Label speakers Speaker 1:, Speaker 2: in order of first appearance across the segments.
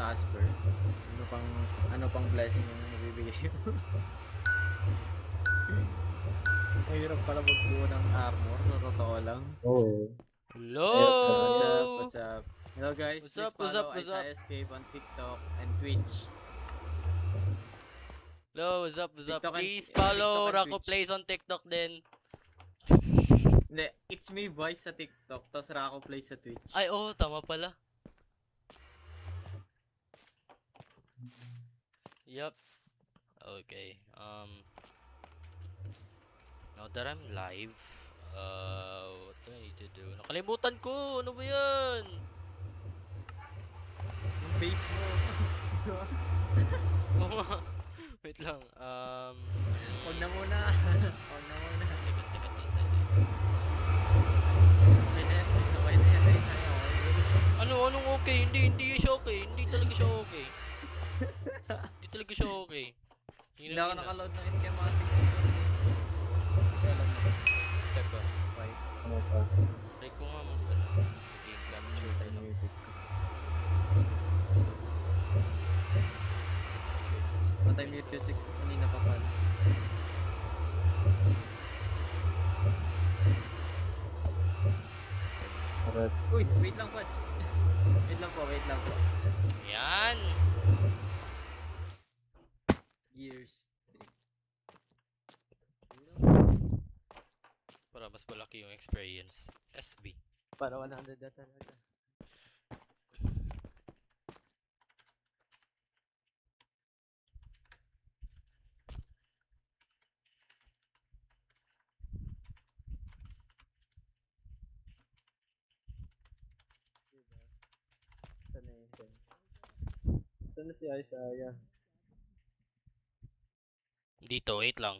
Speaker 1: na, Asper? Ano pang blessing yung nabibigay mo? Mahirap pala magbuo ng armor, sa totoo lang.
Speaker 2: Oo. Mahirap
Speaker 1: What's
Speaker 2: talaga.
Speaker 1: up?
Speaker 3: Hello!
Speaker 1: What's up? Hello guys,
Speaker 3: What's
Speaker 1: please
Speaker 3: up, what's up,
Speaker 1: follow
Speaker 3: what's up?
Speaker 1: Isaiah Escape on TikTok and Twitch.
Speaker 3: Hello, what's up, what's up?
Speaker 1: TikTok and
Speaker 3: Please
Speaker 1: TikTok
Speaker 3: follow
Speaker 1: and
Speaker 3: Rako
Speaker 1: Twitch.
Speaker 3: Plays on TikTok din.
Speaker 1: Hindi, it's me voice sa TikTok, tapos Rako Play sa Twitch.
Speaker 3: Ay, oh, tama pala. Yup. Okay, now that I'm live, what do I need to do? Nakalimutan ko! Ano ba yan?
Speaker 1: Yung base mo.
Speaker 3: Oo nga. Wait lang,
Speaker 1: Huwag na muna. Huwag na muna.
Speaker 3: Teka, teka, teka.
Speaker 1: Okay na yan. Okay na yan. Ay, sayang.
Speaker 3: Anong okay? Hindi siya okay. Hindi talaga siya okay. Hindi talaga siya okay.
Speaker 1: Hindi ako nakaload ng schematics. Alam mo.
Speaker 3: Teka,
Speaker 1: Bye.
Speaker 2: Ano pa?
Speaker 3: try ko nga mo. Game capture
Speaker 1: Patay
Speaker 3: na lang.
Speaker 1: music ko. Patay music ko. Kanina pa pala.
Speaker 2: Arat.
Speaker 1: Uy, wait lang, Patch. Wait lang po, wait lang po.
Speaker 3: Yan!
Speaker 1: Years.
Speaker 3: Para mas malaki yung experience. SB.
Speaker 1: Para 100 na talaga. Saan na yun? Saan na si Isaiah?
Speaker 3: Dito, wait lang.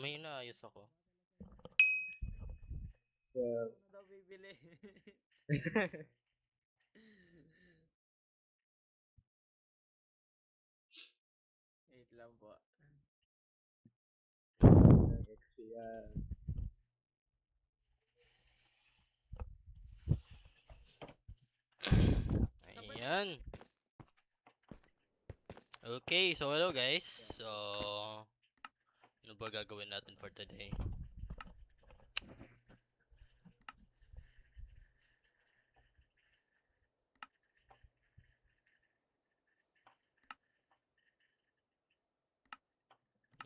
Speaker 3: May naayos ako.
Speaker 2: Well,
Speaker 1: Ano daw bibili? Wait lang po.
Speaker 2: XP yan.
Speaker 3: Ayan. Okay, so hello guys. So, ano ba gagawin natin for today?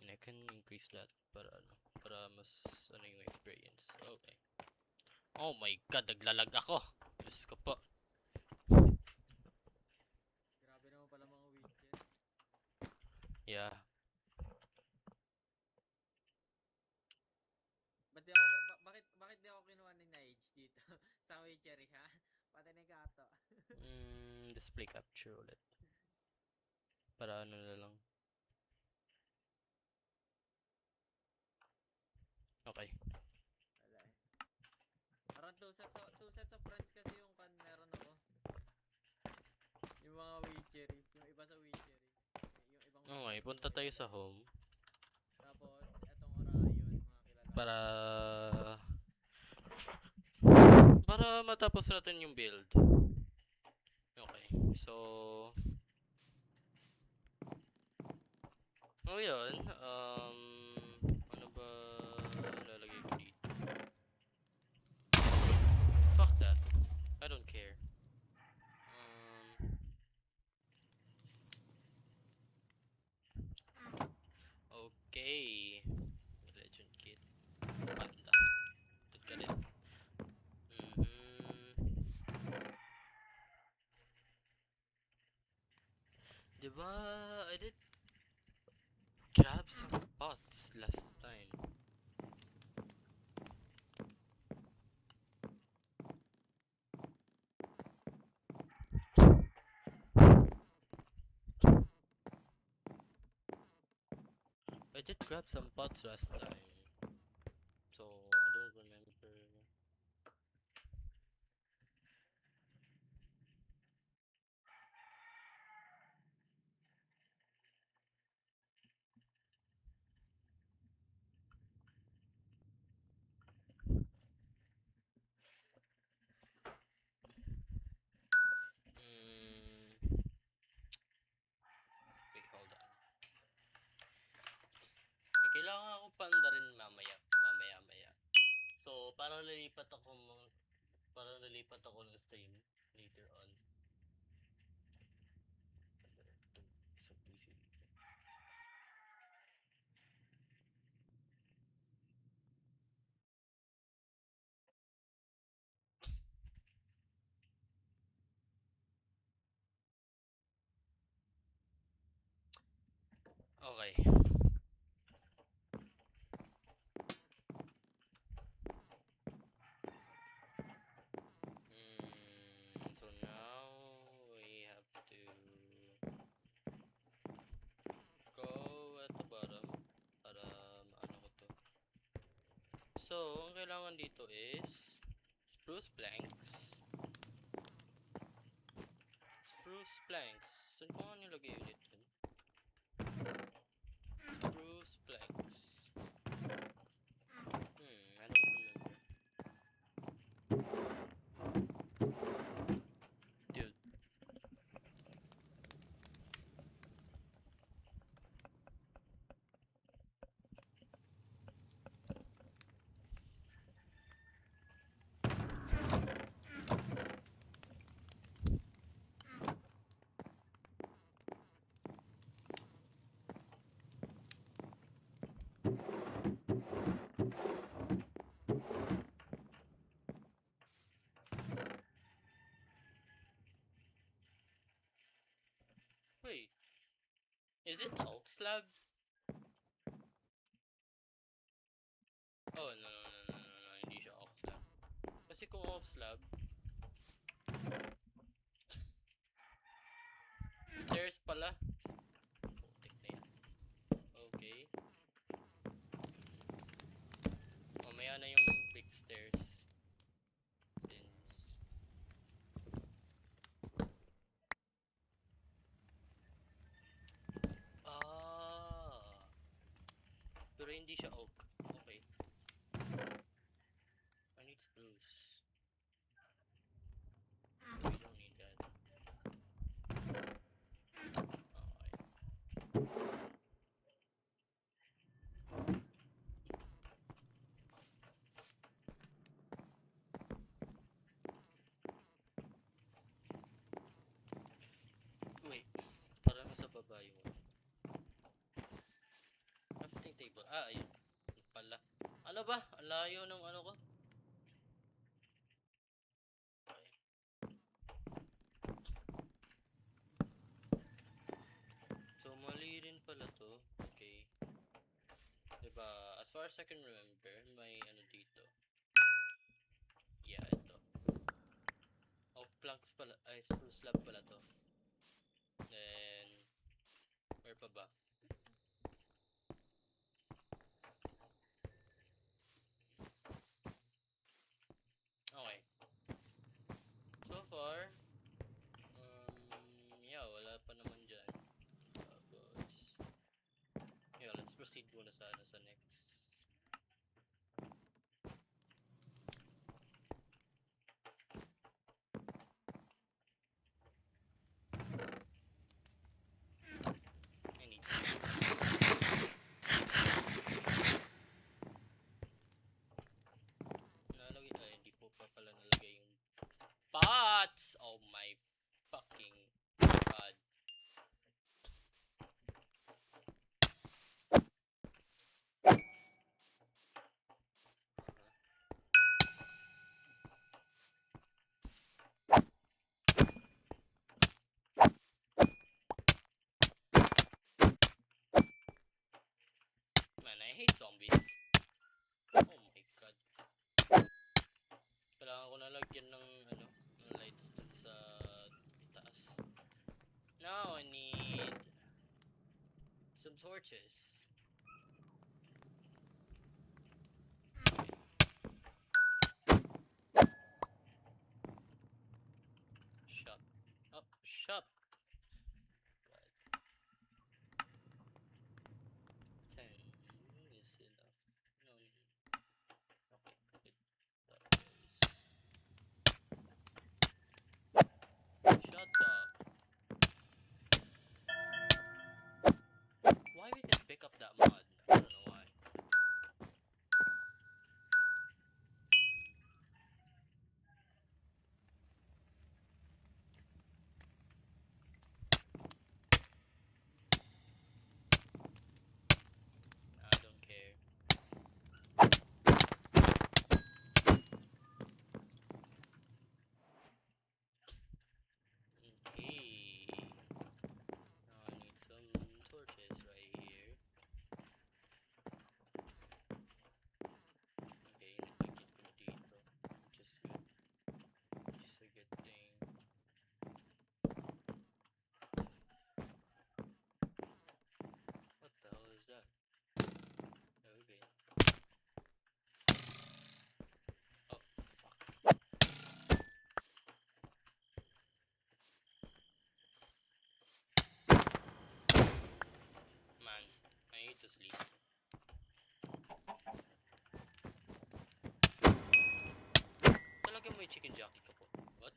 Speaker 3: And I can increase that para mas ano yung experience. Okay. Oh my god, naglalag ako. Diyos ko po.
Speaker 1: Grabe naman pala mga widget.
Speaker 3: Yeah.
Speaker 1: Bakit di ako kinuha ni Naige dito? Sa Witchery ha? Pati ni Kato.
Speaker 3: Display capture ulit. Para ano na lang. Okay.
Speaker 1: Wala eh. Parang two sets of friends kasi yung meron ako. Yung mga Witchery. Yung iba sa Witchery. Yung ibang
Speaker 3: Okay, punta tayo sa home.
Speaker 1: Tapos, etong Orion, mga kilala.
Speaker 3: Para matapos natin yung build. Okay. So, oh yun. Ano ba lalagay ko dito? Fuck that. I don't care. Okay. Legend kit. Panda. Tut ka rin. Diba, I did grab some pots last time. I did grab some pots last time. So, I don't remember. Kailangan ako panda rin mamaya. So, parang lilipat ako ng stream later on. Isang PC dito. Okay. So now we have to go at the bottom para maano ko to. So, ang kailangan dito is spruce planks. Spruce planks. Saan ko nga nilagay ulit yun? Spruce planks. I don't remember. Dude. Wait. Is it the oak slab? Oh, no. Hindi siya oak slab. Kasi kung oak slab, stairs pala. Putik na yan. Okay. Mamaya na yung big stairs. Since... Pero hindi siya oak. Okay. I need spruce. We don't need that. Okay. Wait. Parang nasa baba yung crafting table. Ayun. Pala. Ano ba? Ang layo ng ano ko. Okay. So, mali rin pala to. Okay. Diba, as far as I can remember, may ano dito. Yeah, ito. Oak planks pala, ay spruce slab pala to. Then, where pa ba? Okay. So far, yeah, wala pa naman dyan. Tapos, yeah, let's proceed muna sa next. I need nalagay, ay, hindi po pa pala nalagay yung pots! Oh my fucking god. Man, I hate zombies. Oh my god. Kailangan ko nalagyan ng ano, ng lights dun sa itaas. Now I need some torches. Shop. Oh, shop. God. 10 is enough. No. Okay, good. Shut up. Why we can pick up sleep. Talagyan mo yung chicken jockey ka po. What?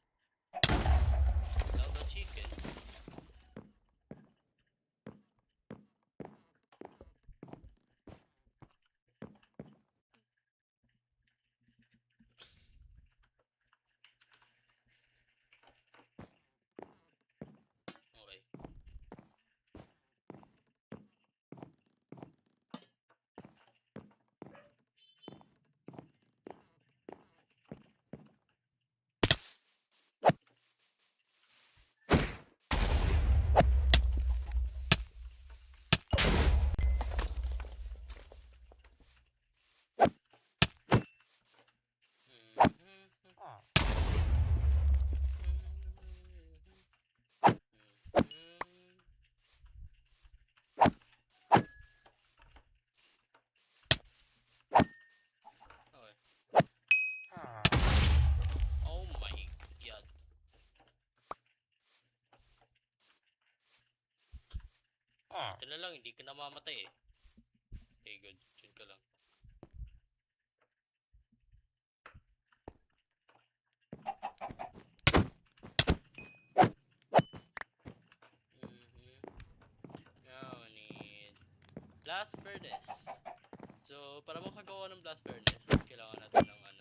Speaker 3: Lava chicken. Okay. Okay. Oh my god. Ito na lang, hindi ka namamatay eh. Okay, good. Diyan ka lang. Now we need blast furnace. So, para makagawa ng blast furnace, kailangan natin ng ano?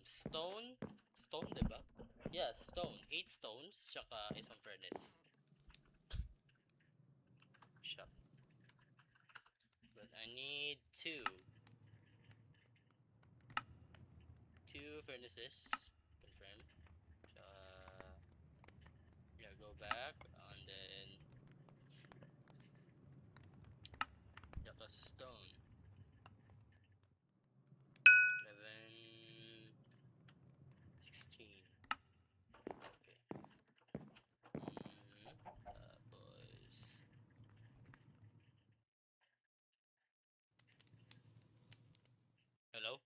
Speaker 3: Stone. Stone, diba? Yeah, stone. 8 stones, tsaka isang furnace. Shop. But I need 2. 2 furnaces. Confirm. Yeah, go back. And then... Yaka stone. 11... 16. Okay. Tapos... Hello?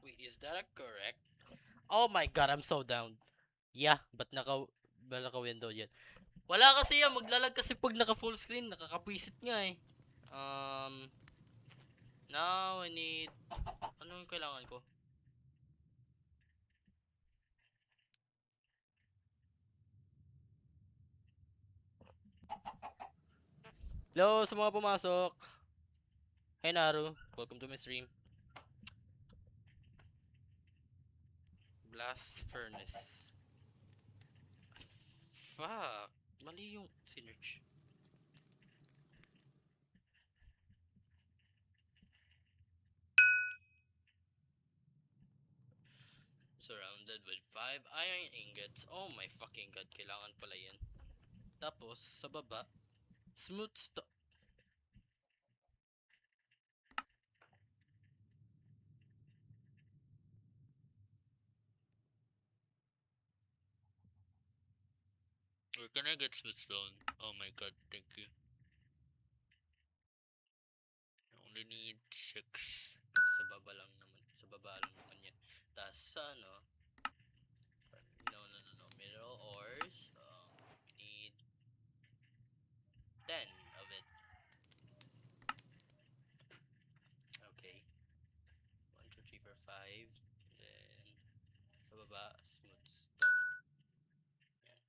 Speaker 3: Wait, is that correct? Oh my god, I'm so down. Yeah, but naka-window yan. Wala kasi yan, maglalag kasi pag naka full screen, nakakapwisit nga eh. Now I need... Ano yung kailangan ko? Hello sa mga pumasok. Hey Naru, welcome to my stream. Blast furnace. Fuck, mali yung sinerch. Surrounded with 5 iron ingots. Oh my fucking god, kailangan pala yan. Tapos, sa baba, smooth stone. Where can I get smooth stone? Oh my god, thank you. I only need 6. Kasi sa baba lang naman. Sa baba lang naman yan. Tapos sa ano, no. Mineral ores. We need 10 of it. Okay. 1, 2, 3, 4, 5. Then, sa baba, smooth stone. Yan.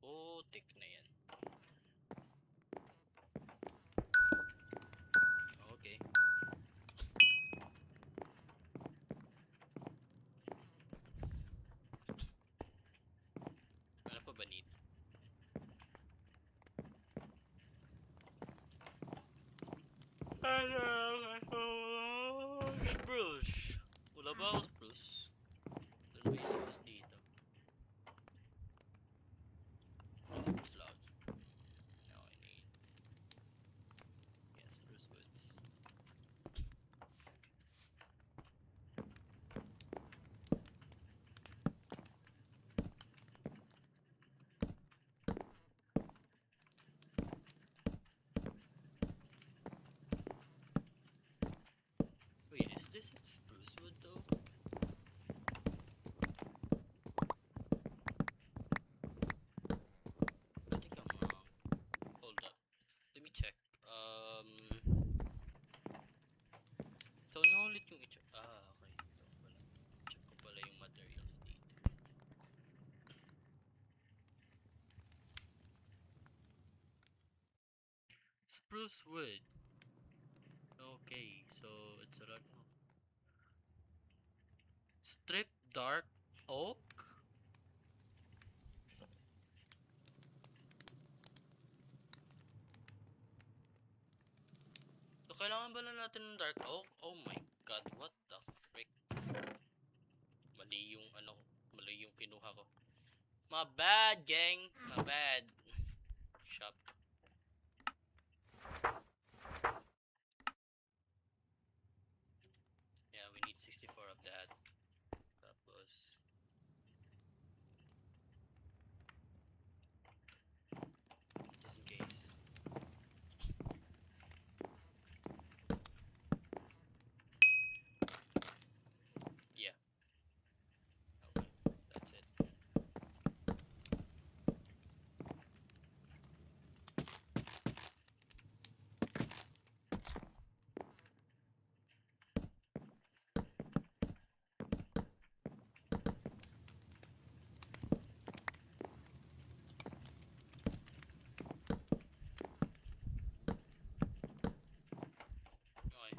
Speaker 3: Putik na yan. Okay. Ano pa ba need? Spruce. Wala ba akong spruce? Doon ba yung spruce dito? May spruce log. Now I need... Yeah, spruce woods. Wait, is this spruce wood though? I think I'm wrong. Hold up. Spruce wood. Okay, so it's a lot. Strip dark oak. So kailangan ba na natin ng dark oak? Oh my god, what the frick? Mali yung ano, mali yung kinuha ko. My bad, gang. My bad. Shop. Yeah, we need 64 of that. Tapos just in case. Yeah. Okay, that's it. Okay.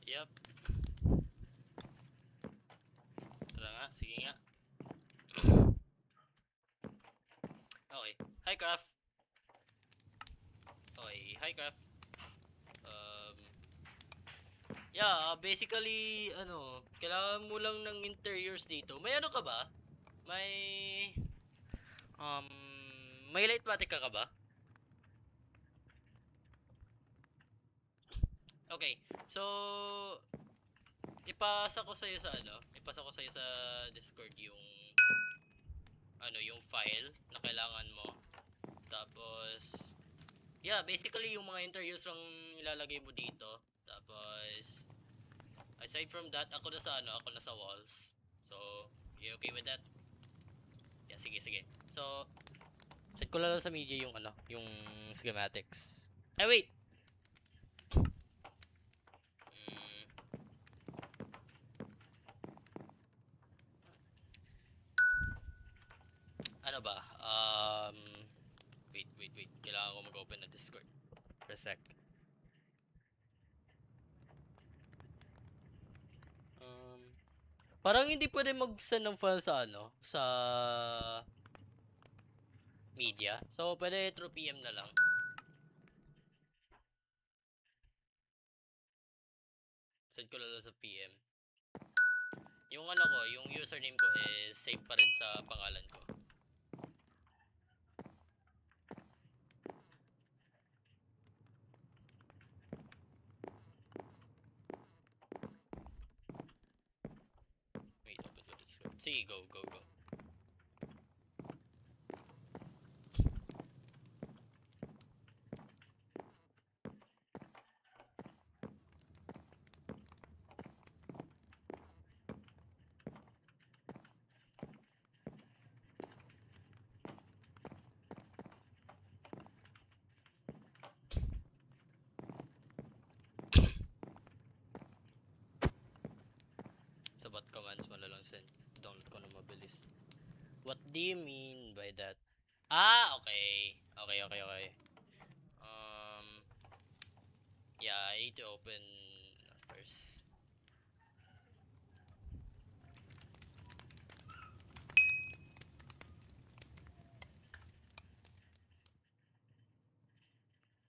Speaker 3: Yep. Tara nga, sige nga. Okay. Hi, Craft. Okay, hi, Craft. Yeah, basically, ano, kailangan mo lang ng interiors dito. May ano ka ba? May, um, may light matic ka ba? Okay, so, ipasa ko sa'yo sa ano, ipasa ko sa'yo sa Discord yung, ano, yung file na kailangan mo. Tapos, yeah, basically yung mga interiors lang ilalagay mo dito. Tapos, aside from that, ako na sa ano, ako na sa walls. So, you okay with that? Yeah, sige, sige. So, set ko lang sa media yung ano, yung schematics. Ay, wait! Mm, ano ba? Wait. Kailangan ko mag-open na Discord. For a sec. Um, parang hindi pwede mag-send ng file sa ano, sa media. So, pwede through PM na lang. Send ko lang sa PM. Yung ano ko, yung username ko is same pa rin sa pangalan ko. Wait, open ko Discord. Sige, go. Sa bot commands mo na lang send. Download ko na mabilis. What do you mean by that? Ah, okay. Okay. Um, yeah, I need to open first.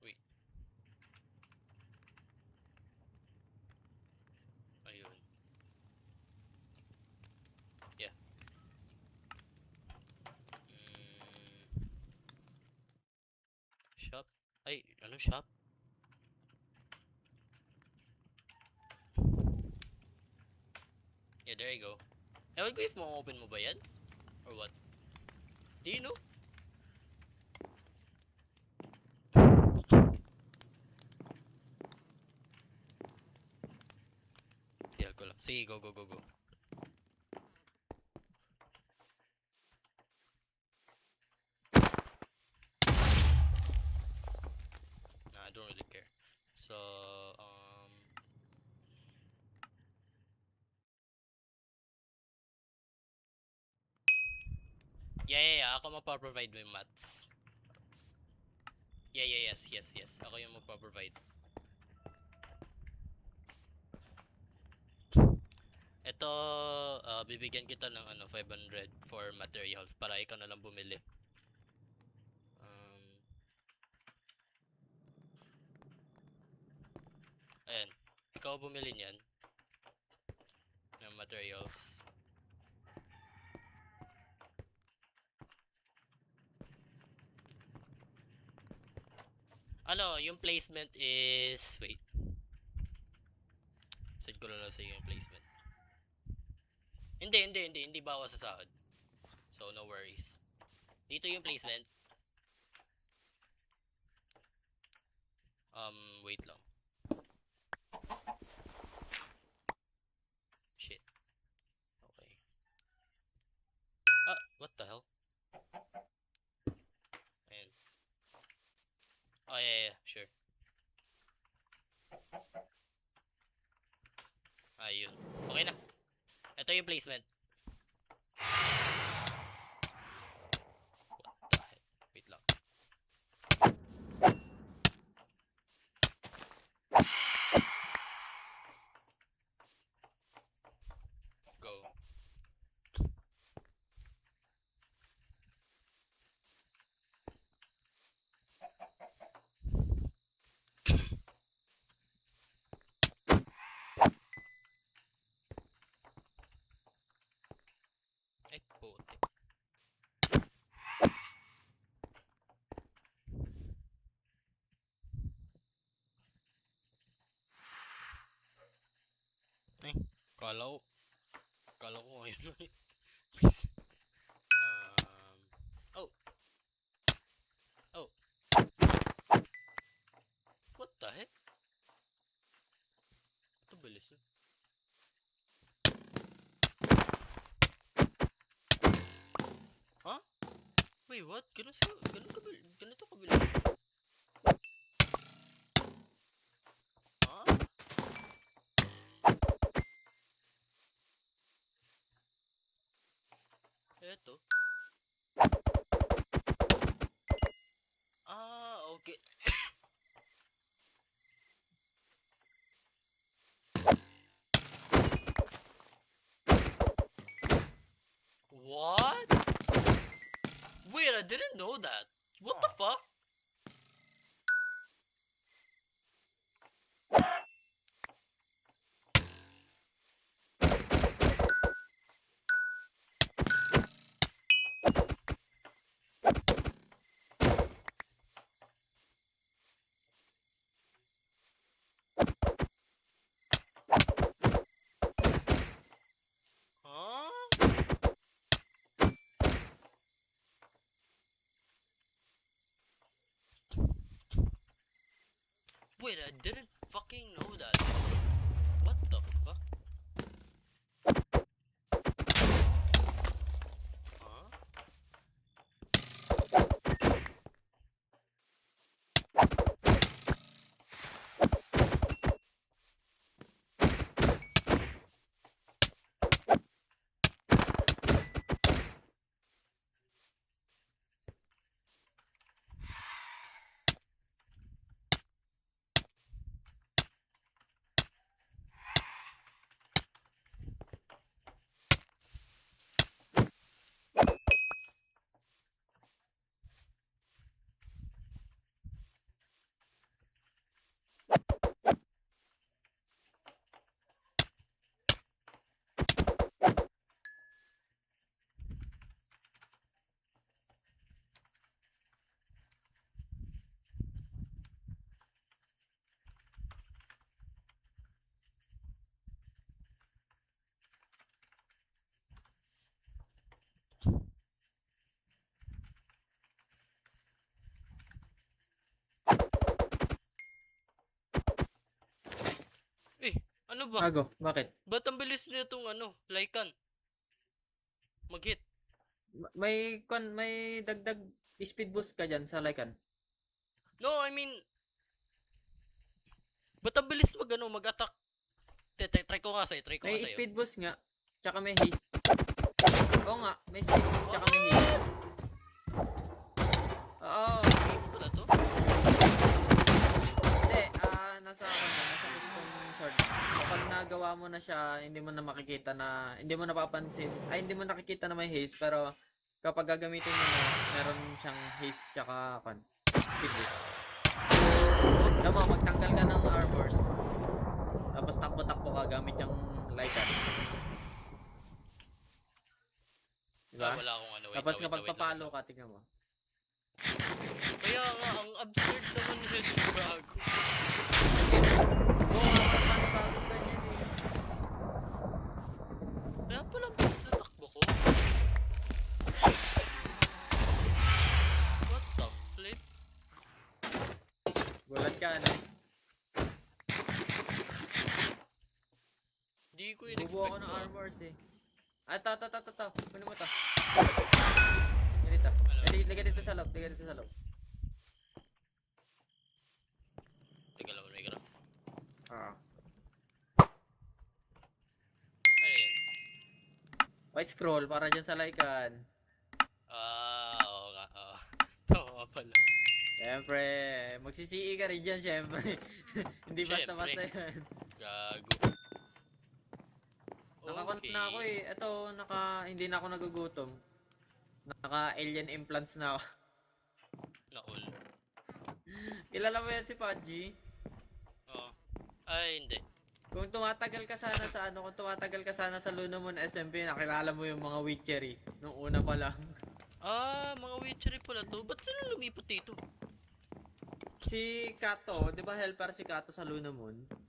Speaker 3: Wait. Ayun. Ay, ano shop? Yeah, there you go. Ewan ko if ma-open mo ba yan? Or what? Do you know? Tiyal ko lang. Sige, go, go, go, go. Nah, I don't really care. So, yeah. Ako mapaprovide mo yung mats. Yeah, yes. Ako yung magpaprovide. Ito, bibigyan kita ng 500 for materials para ikaw na lang bumili. Ayan. Ikaw bumili niyan ng materials. Yung placement is... Wait. Send ko lang sa iyo yung placement. Hindi ba ako sa sahod? So, no worries. Dito yung placement. Wait lang. Shit. Okay. What the hell? Ayan. Oh, yeah, sure. Ayun. Okay na. Ito yung placement. What the heck? Wait lang. Go. Ay, putik. Ay, kala ko ngayon. Please. Oh. What the heck? Ito bilis yun. Huh? Wait, what? Ganito kabilis? Huh? Eto. Okay. What? Wait, I didn't know that. What the fuck? Huh? Wait, I didn't fucking know that. What the fuck? Huh? Ano ba?
Speaker 1: Ago, bakit?
Speaker 3: Ba't ang bilis na itong Lycan? Mag-hit.
Speaker 1: May dagdag speed boost ka dyan sa Lycan.
Speaker 3: No, I mean, ba't ang bilis mag-attack? Try ko nga sa'yo.
Speaker 1: May speed boost nga, tsaka may haste. Oo nga, may speed boost tsaka may haste. Oo.
Speaker 3: Games pala to?
Speaker 1: Hindi, nasa custom sword. Kapag nagawa mo na siya, hindi mo na makikita na, hindi mo napapansin, ay hindi mo nakikita na may haste, pero kapag gagamitin mo na, meron siyang haste tsaka speed boost. Alam mo, magtanggal ka ng armors. Tapos takbo-takbo ka gamit yung Lycan. Diba?
Speaker 3: Wala akong wait,
Speaker 1: Tapos
Speaker 3: wait,
Speaker 1: kapag
Speaker 3: wait,
Speaker 1: papalo ka, tingnan mo.
Speaker 3: Kaya nga, ang absurd naman nito, gago.
Speaker 1: Oo nga, panibagong ganyan eh.
Speaker 3: Kaya pala bilis na takbo ko. What the flip?
Speaker 1: Gulat ka, ano?
Speaker 3: Di ko
Speaker 1: Bubuo ako
Speaker 3: in-expect
Speaker 1: ng
Speaker 3: to.
Speaker 1: armors eh. Ito. Kunin mo to. Ganito. Lagay dito sa loob.
Speaker 3: Teka lang, may graph.
Speaker 1: Oo.
Speaker 3: Ano yan?
Speaker 1: White scroll para dyan sa Lycan.
Speaker 3: Oo nga, oo. Oo nga pala.
Speaker 1: Siyempre, magsisi ka rin dyan, siyempre. Hindi basta-basta yan.
Speaker 3: Gago.
Speaker 1: Nakakont na ako eh. Ito, hindi na ako nagugutom. Naka-alien implants na ako.
Speaker 3: Na-all.
Speaker 1: Kilala mo yan si Pudgy?
Speaker 3: Oo. Ay, hindi.
Speaker 1: Kung tumatagal ka sana sa Luna Moon SMP, nakilala mo yung mga witchery nung una pa lang.
Speaker 3: Mga witchery pala to. Ba't sila lumipat dito?
Speaker 1: Si Kato, di ba helper si Kato sa Luna Moon?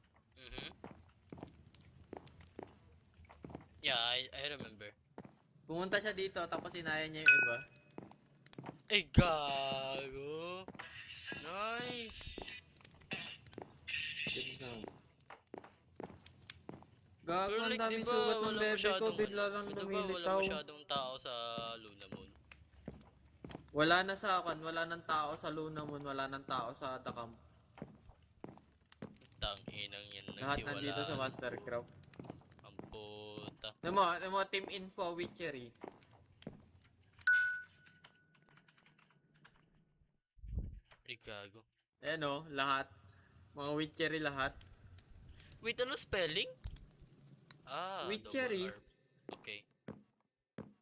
Speaker 3: Yeah, I remember.
Speaker 1: Pumunta siya dito, tapos inaya niya yung iba.
Speaker 3: Ay, gago. Nice.
Speaker 1: Gago,
Speaker 3: Pero
Speaker 1: ang
Speaker 3: like,
Speaker 1: daming
Speaker 3: diba,
Speaker 1: sugat ng
Speaker 3: wala
Speaker 1: bebe ko,
Speaker 3: masyadong
Speaker 1: bigla lang
Speaker 3: diba,
Speaker 1: lumilitaw.
Speaker 3: wala masyadong tao sa Luna Moon.
Speaker 1: Wala na sa akin, wala nang tao sa Luna Moon, wala nang tao sa Takam.
Speaker 3: Tanginang yan
Speaker 1: Lahat
Speaker 3: nagsiwala.
Speaker 1: nandito sa Mastercraft.
Speaker 3: Ang puta.
Speaker 1: Ano mo, team info, witchery.
Speaker 3: Ay, gago.
Speaker 1: Ayan o, lahat. Mga witchery lahat.
Speaker 3: Wait, ano spelling?
Speaker 1: Witchery.
Speaker 3: double R. Okay.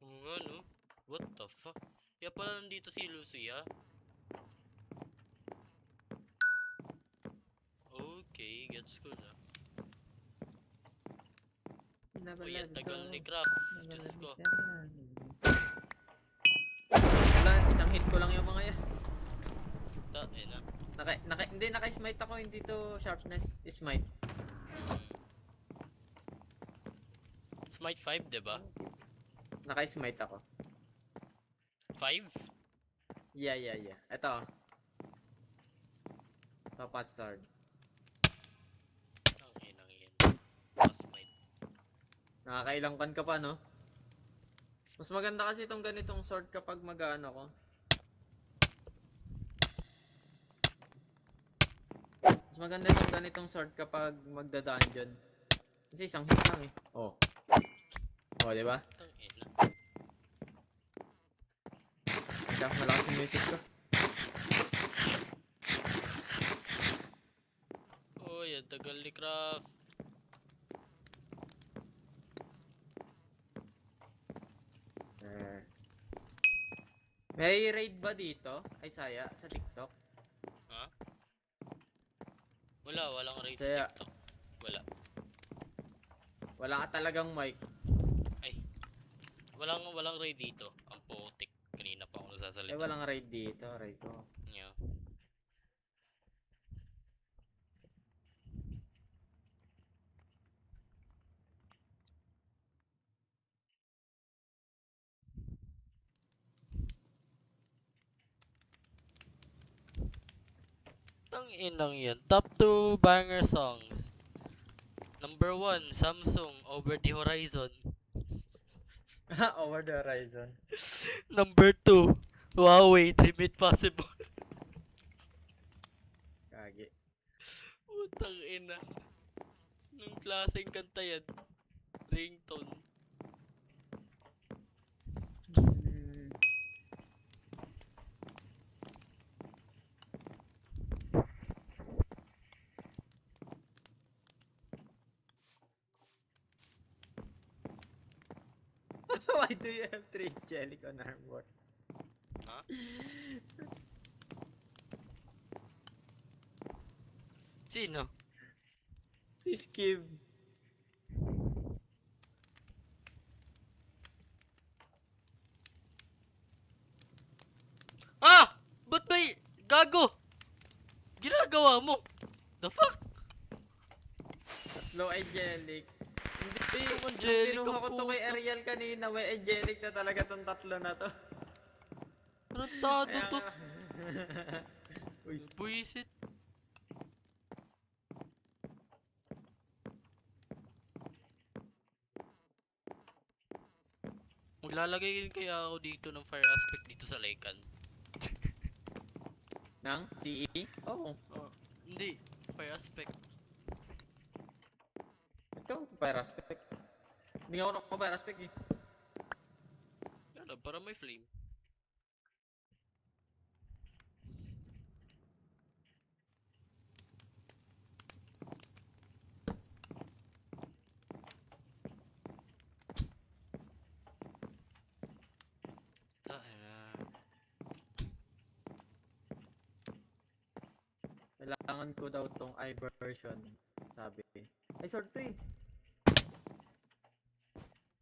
Speaker 3: Oo nga, no? What the fuck? Kaya pala nandito si Lucia. Okay, gets ko na. Uy, ang tagal ni Craft. Diyos ko.
Speaker 1: Wala, isang hit ko lang yung mga yan.
Speaker 3: Na.
Speaker 1: Hindi, naka-smite ako, hindi to sharpness smite.
Speaker 3: Smite 5, diba?
Speaker 1: Naka-smite ako.
Speaker 3: 5?
Speaker 1: Yeah. Ito. Papas sword.
Speaker 3: Ang inang yan. Smite.
Speaker 1: Nakakailang kan ka pa, no? Mas maganda kasi itong ganitong sword kapag mag-ano ko. Mas maganda itong ganitong sword kapag magda-dungeon. Kasi isang hit lang eh. Oh, diba?
Speaker 3: Ang ina.
Speaker 1: Teka, malakas yung music ko.
Speaker 3: Uy, ang tagal ni Craft.
Speaker 1: May raid ba dito? Ay, saya, sa TikTok?
Speaker 3: Ha? Walang raid sa
Speaker 1: Saya.
Speaker 3: TikTok. Wala.
Speaker 1: Wala ka talagang mic.
Speaker 3: Ay. Walang raid dito. Ang putik. Kanina pa ako nagsasalita.
Speaker 1: Walang raid dito, raid ko.
Speaker 3: Yeah. Ang inang yan. Top 2 banger songs. Number 1, Samsung over the horizon.
Speaker 1: Over the horizon.
Speaker 3: Number 2, Huawei, dream it possible.
Speaker 1: Kagi.
Speaker 3: Putang ina. Nung klaseng kanta yan. Ringtone.
Speaker 1: Hmm. Why do you have 3 jelly on armor?
Speaker 3: Ha? Sino?
Speaker 1: Si Skib.
Speaker 3: Ah! Ba't may gago? Ginagawa mo? The fuck?
Speaker 1: Low angelic. Hindi.
Speaker 3: Low
Speaker 1: Nung
Speaker 3: angelic
Speaker 1: kinuha
Speaker 3: ang
Speaker 1: ko to kay
Speaker 3: puta.
Speaker 1: Ariel kanina, may angelic na talaga tong tatlo na to.
Speaker 3: Tarantado
Speaker 1: Kaya
Speaker 3: to.
Speaker 1: nga. Uy.
Speaker 3: Buisit. Maglalagay rin kaya ako dito ng fire aspect dito sa Lycan.
Speaker 1: Nang? CE? Oo.
Speaker 3: Oh, hindi. Fire aspect.
Speaker 1: Ikaw, fire aspect. Hindi nga ako naka-fire aspect eh.
Speaker 3: Ano, para may flame.
Speaker 1: Kailangan ko daw tong I version. Sabi. Ay, short to eh.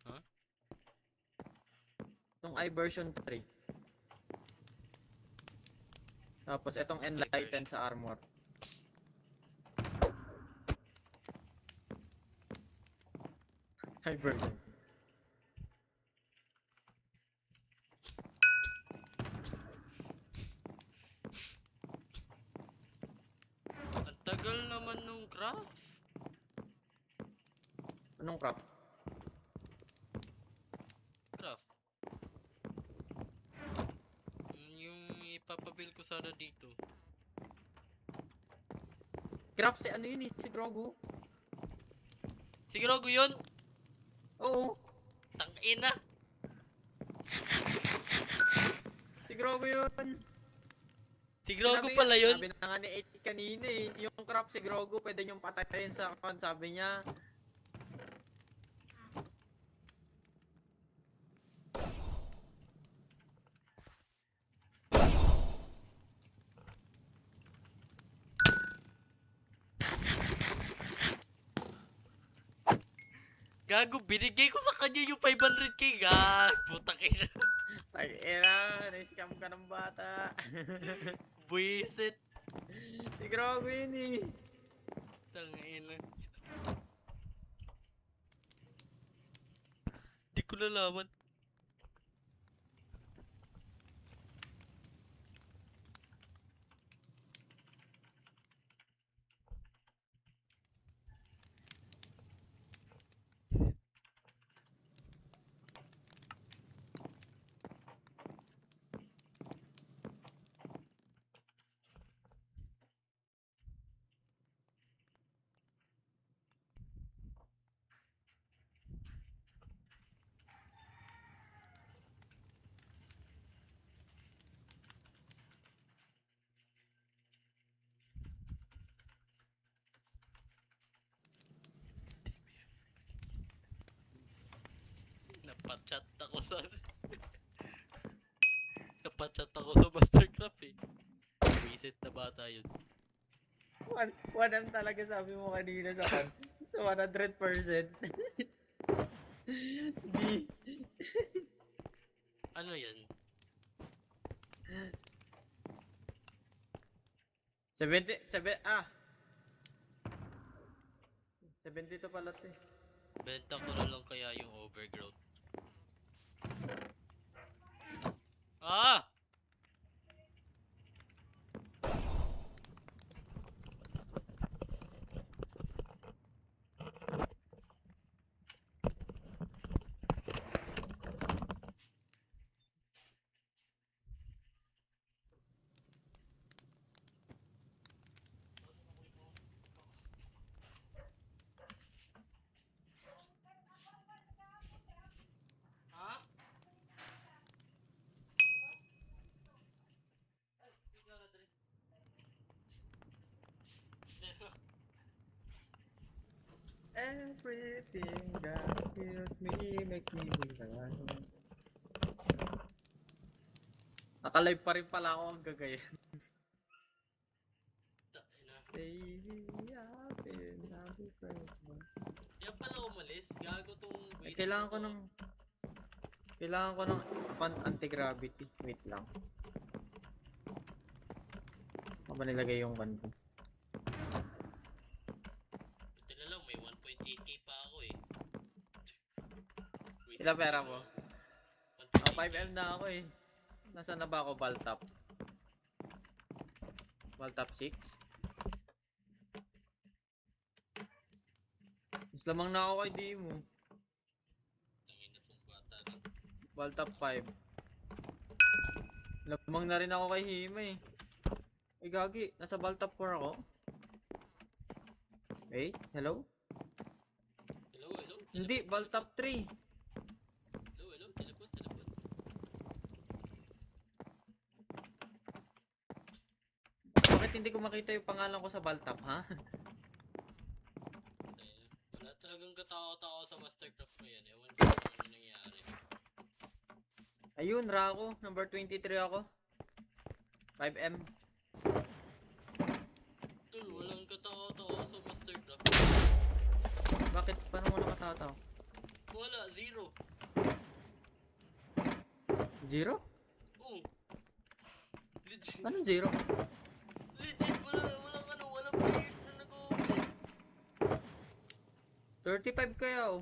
Speaker 3: Huh?
Speaker 1: Tong I version 3. Tapos itong enlighten sa armor. I version.
Speaker 3: Ang tagal naman nung craft.
Speaker 1: Anong craft?
Speaker 3: Craft. Yung ipapabil ko sana dito.
Speaker 1: Craft si ano yun eh, si Grogu.
Speaker 3: Siguro ko yun.
Speaker 1: Oo,
Speaker 3: Tangina.
Speaker 1: si Grogu yun.
Speaker 3: Si Grogu
Speaker 1: Sabi
Speaker 3: pala yun.
Speaker 1: Sabi na nga ni 8 kanina eh, yung craft si Grogu pwede niyong patayin sa account, sabi niya.
Speaker 3: Gago, binigay ko sa kanya yung 500k. Putang ina.
Speaker 1: Ay, na-scam ka ng bata.
Speaker 3: Buisit.
Speaker 1: Si Grogu yun eh.
Speaker 3: Tangina. Di ko nalaman. Napachat ako sa... Napachat ako sa Mastercraft eh. Buisit na bata yun.
Speaker 1: 1M talaga sabi mo kanina sa kan. Sa 100%. B.
Speaker 3: Ano yan?
Speaker 1: 72 pala to eh.
Speaker 3: Benta ko na lang kaya yung overgrowth. Ah!
Speaker 1: everything that kills me, make me realize. Nakalive pa rin pala ako ang gagaya.
Speaker 3: Ina.
Speaker 1: Baby, I've been happy forever.
Speaker 3: Yan pala umalis. Gago tong
Speaker 1: Eh,
Speaker 3: waste
Speaker 1: kailangan ko
Speaker 3: to.
Speaker 1: ng anti-gravity. Wait lang. Ako ba nilagay yung kan ko?
Speaker 3: Buti na lang, may 1.8k pa ako eh. Waste
Speaker 1: Ilang pera mo?
Speaker 3: 1.8K.
Speaker 1: 5M na ako eh. Nasaan na ba ako, Baltap? Baltap 6? Mas lamang na ako kay Dimo.
Speaker 3: Tangin na tong bata na.
Speaker 1: Baltap 5. Lamang na rin ako kay Hima eh. Ay gagi, nasa Baltap 4 ako. Hey, hello?
Speaker 3: Hello, hello?
Speaker 1: Hindi, Baltap 3.
Speaker 3: Hello, hello? Telepon, telepon.
Speaker 1: Bakit hindi ko makita yung pangalan ko sa Baltap, ha?
Speaker 3: Wala talagang katao-tao sa Mastercraft mo yan. Ewan ko kung ano nangyari.
Speaker 1: Ayun, Rako. Number 23 ako. 5M.
Speaker 3: Tol, walang katao-tao sa Mastercraft.
Speaker 1: Bakit? Paano mo nakatataw?
Speaker 3: Wala, zero.
Speaker 1: 0?
Speaker 3: Oo. Legit.
Speaker 1: Anong 0?
Speaker 3: Legit, walang players na nag-open.
Speaker 1: 35 kaya oh.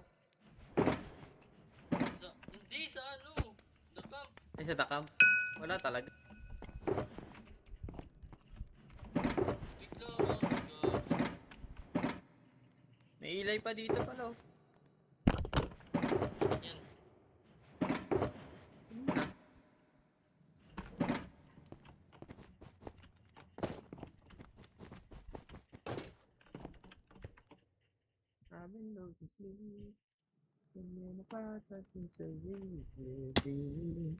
Speaker 3: Hindi, sa ano? The camp.
Speaker 1: Ay, sa Dakam. Wala talaga.
Speaker 3: Wait lang, oh my gosh.
Speaker 1: May ilay pa dito pala oh.
Speaker 3: Yan.
Speaker 1: Ano na? Robin knows his sleep. Kanya napatasin sa baby.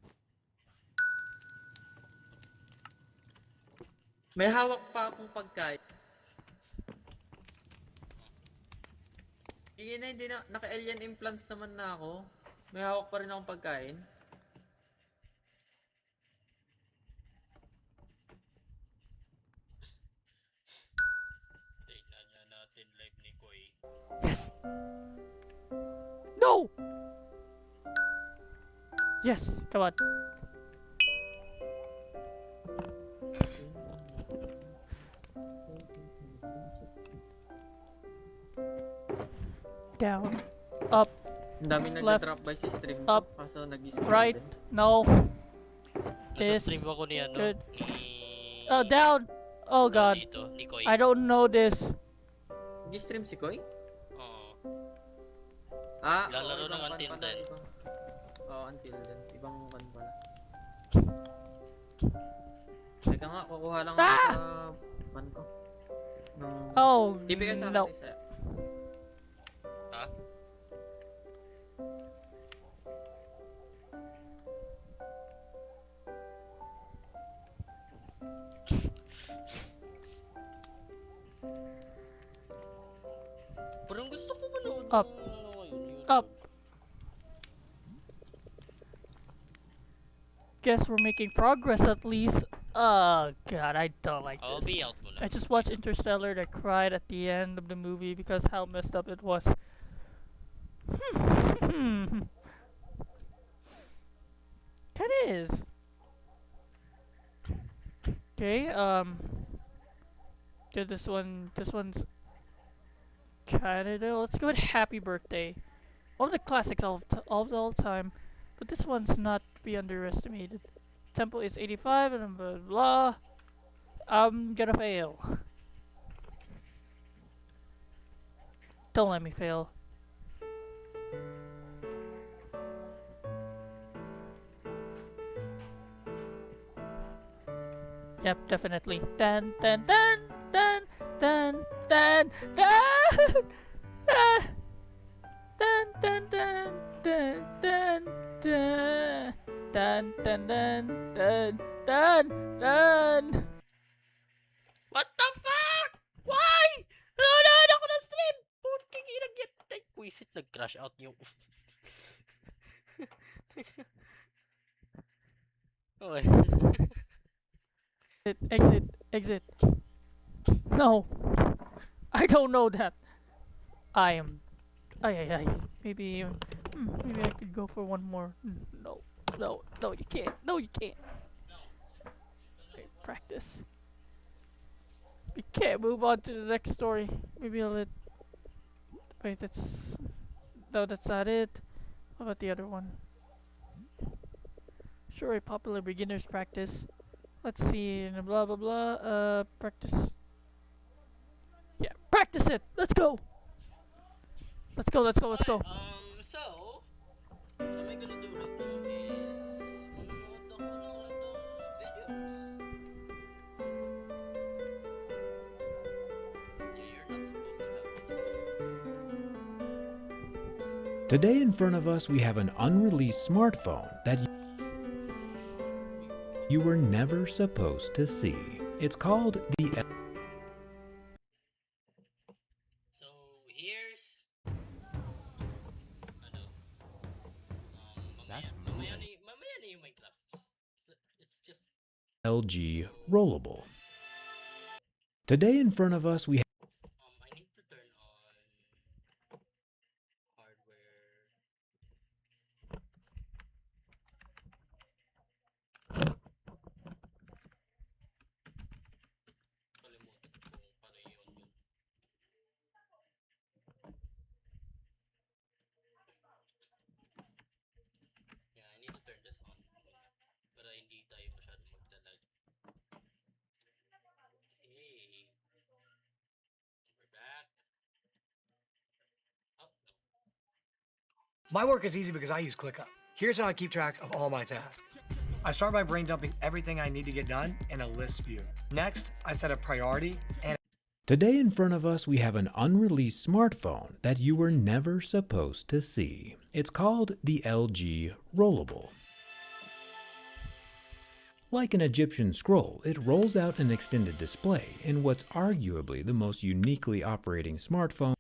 Speaker 1: May hawak pa akong pagkain. Hindi na, naka-alien implants naman na ako. May hawak pa rin akong pagkain.
Speaker 3: Tignan niya natin live ni Koy.
Speaker 4: Yes. No. Yes. Come on. Down. Up.
Speaker 1: Ang dami
Speaker 4: Left,
Speaker 1: nag-drop by si stream
Speaker 4: up,
Speaker 1: ko. Kaso nag-skip
Speaker 4: Right.
Speaker 1: din.
Speaker 4: No.
Speaker 3: Nasa
Speaker 4: This.
Speaker 3: stream ako ni ano?
Speaker 4: Good.
Speaker 3: Ni...
Speaker 4: Oh, down. Oh God.
Speaker 3: Dito, ni Koy.
Speaker 4: I don't know this.
Speaker 1: Nag-stream si Koy?
Speaker 3: Oo.
Speaker 1: Ah,
Speaker 3: Lalaro
Speaker 1: oo,
Speaker 3: ng
Speaker 1: ibang
Speaker 3: Until
Speaker 1: kan pala,
Speaker 3: Then.
Speaker 1: ibang- Oo, Until Then. Ibang kan pala. Teka nga, kukuha lang ako
Speaker 4: Ah!
Speaker 1: sa kan ko. Nung...
Speaker 4: Oh
Speaker 1: Ibigay sa
Speaker 4: no.
Speaker 1: akin isa.
Speaker 3: Ha? Parang gusto ko manood
Speaker 4: Up.
Speaker 3: ng ano ngayon, YouTube.
Speaker 4: Up. Guess we're making progress at least. Oh God, I don't like
Speaker 3: I'll
Speaker 4: this.
Speaker 3: be out muna.
Speaker 4: I just watched Interstellar. I cried at the end of the movie because how messed up it was. It is. Okay. Good. This one's Canada. Let's go with Happy Birthday. One of the classics of all time, but this one's not to be underestimated. Tempo is 85 and blah blah. I'm gonna fail. Don't let me fail. Yep, definitely. Dun dun dun dun dun dun dun dun dun dun dun dun dun dun dun dun dun dun dun. What the fuck? Why? Nanonood ako ng stream! Puking inagit!
Speaker 3: Puisit, nag-crash out yung... Okay.
Speaker 4: Exit, exit. No, I don't know that. I am. Ay. Maybe, maybe I could go for one more. No, no, you can't. No, you can't. Okay, practice. We can't move on to the next story. Maybe I'll let. Wait, that's. No, that's not it. What about the other one? Sure, a popular beginner's practice. Let's see, blah blah blah. Practice. Yeah, practice it. Let's go. Let's go. Let's go. Let's go.
Speaker 3: So, what am I gonna do right now is manonood ako ng videos. Yeah, you're not supposed to have this.
Speaker 5: Today in front of us we have an unreleased smartphone that you were never supposed to see. It's called the
Speaker 3: So, here's... Ano?
Speaker 5: That's
Speaker 3: mamaya na yung Minecraft. It's just...
Speaker 5: LG Rollable. Today in front of us we have
Speaker 3: I need to turn on hardware. Kalimutan ko kung paano yun. Yeah, I need to turn this on para hindi tayo masyadong maglalag. Okay. We're back. Oh, no.
Speaker 6: My work is easy because I use ClickUp. Here's how I keep track of all my tasks. I start by brain dumping everything I need to get done in a list view. Next, I set a priority and
Speaker 5: Today in front of us we have an unreleased smartphone that you were never supposed to see. It's called the LG Rollable. Like an Egyptian scroll, it rolls out an extended display in what's arguably the most uniquely operating smartphone,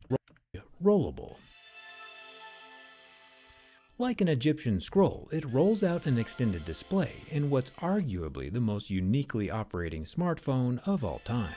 Speaker 5: Rollable. Like an Egyptian scroll, it rolls out an extended display in what's arguably the most uniquely operating smartphone of all time.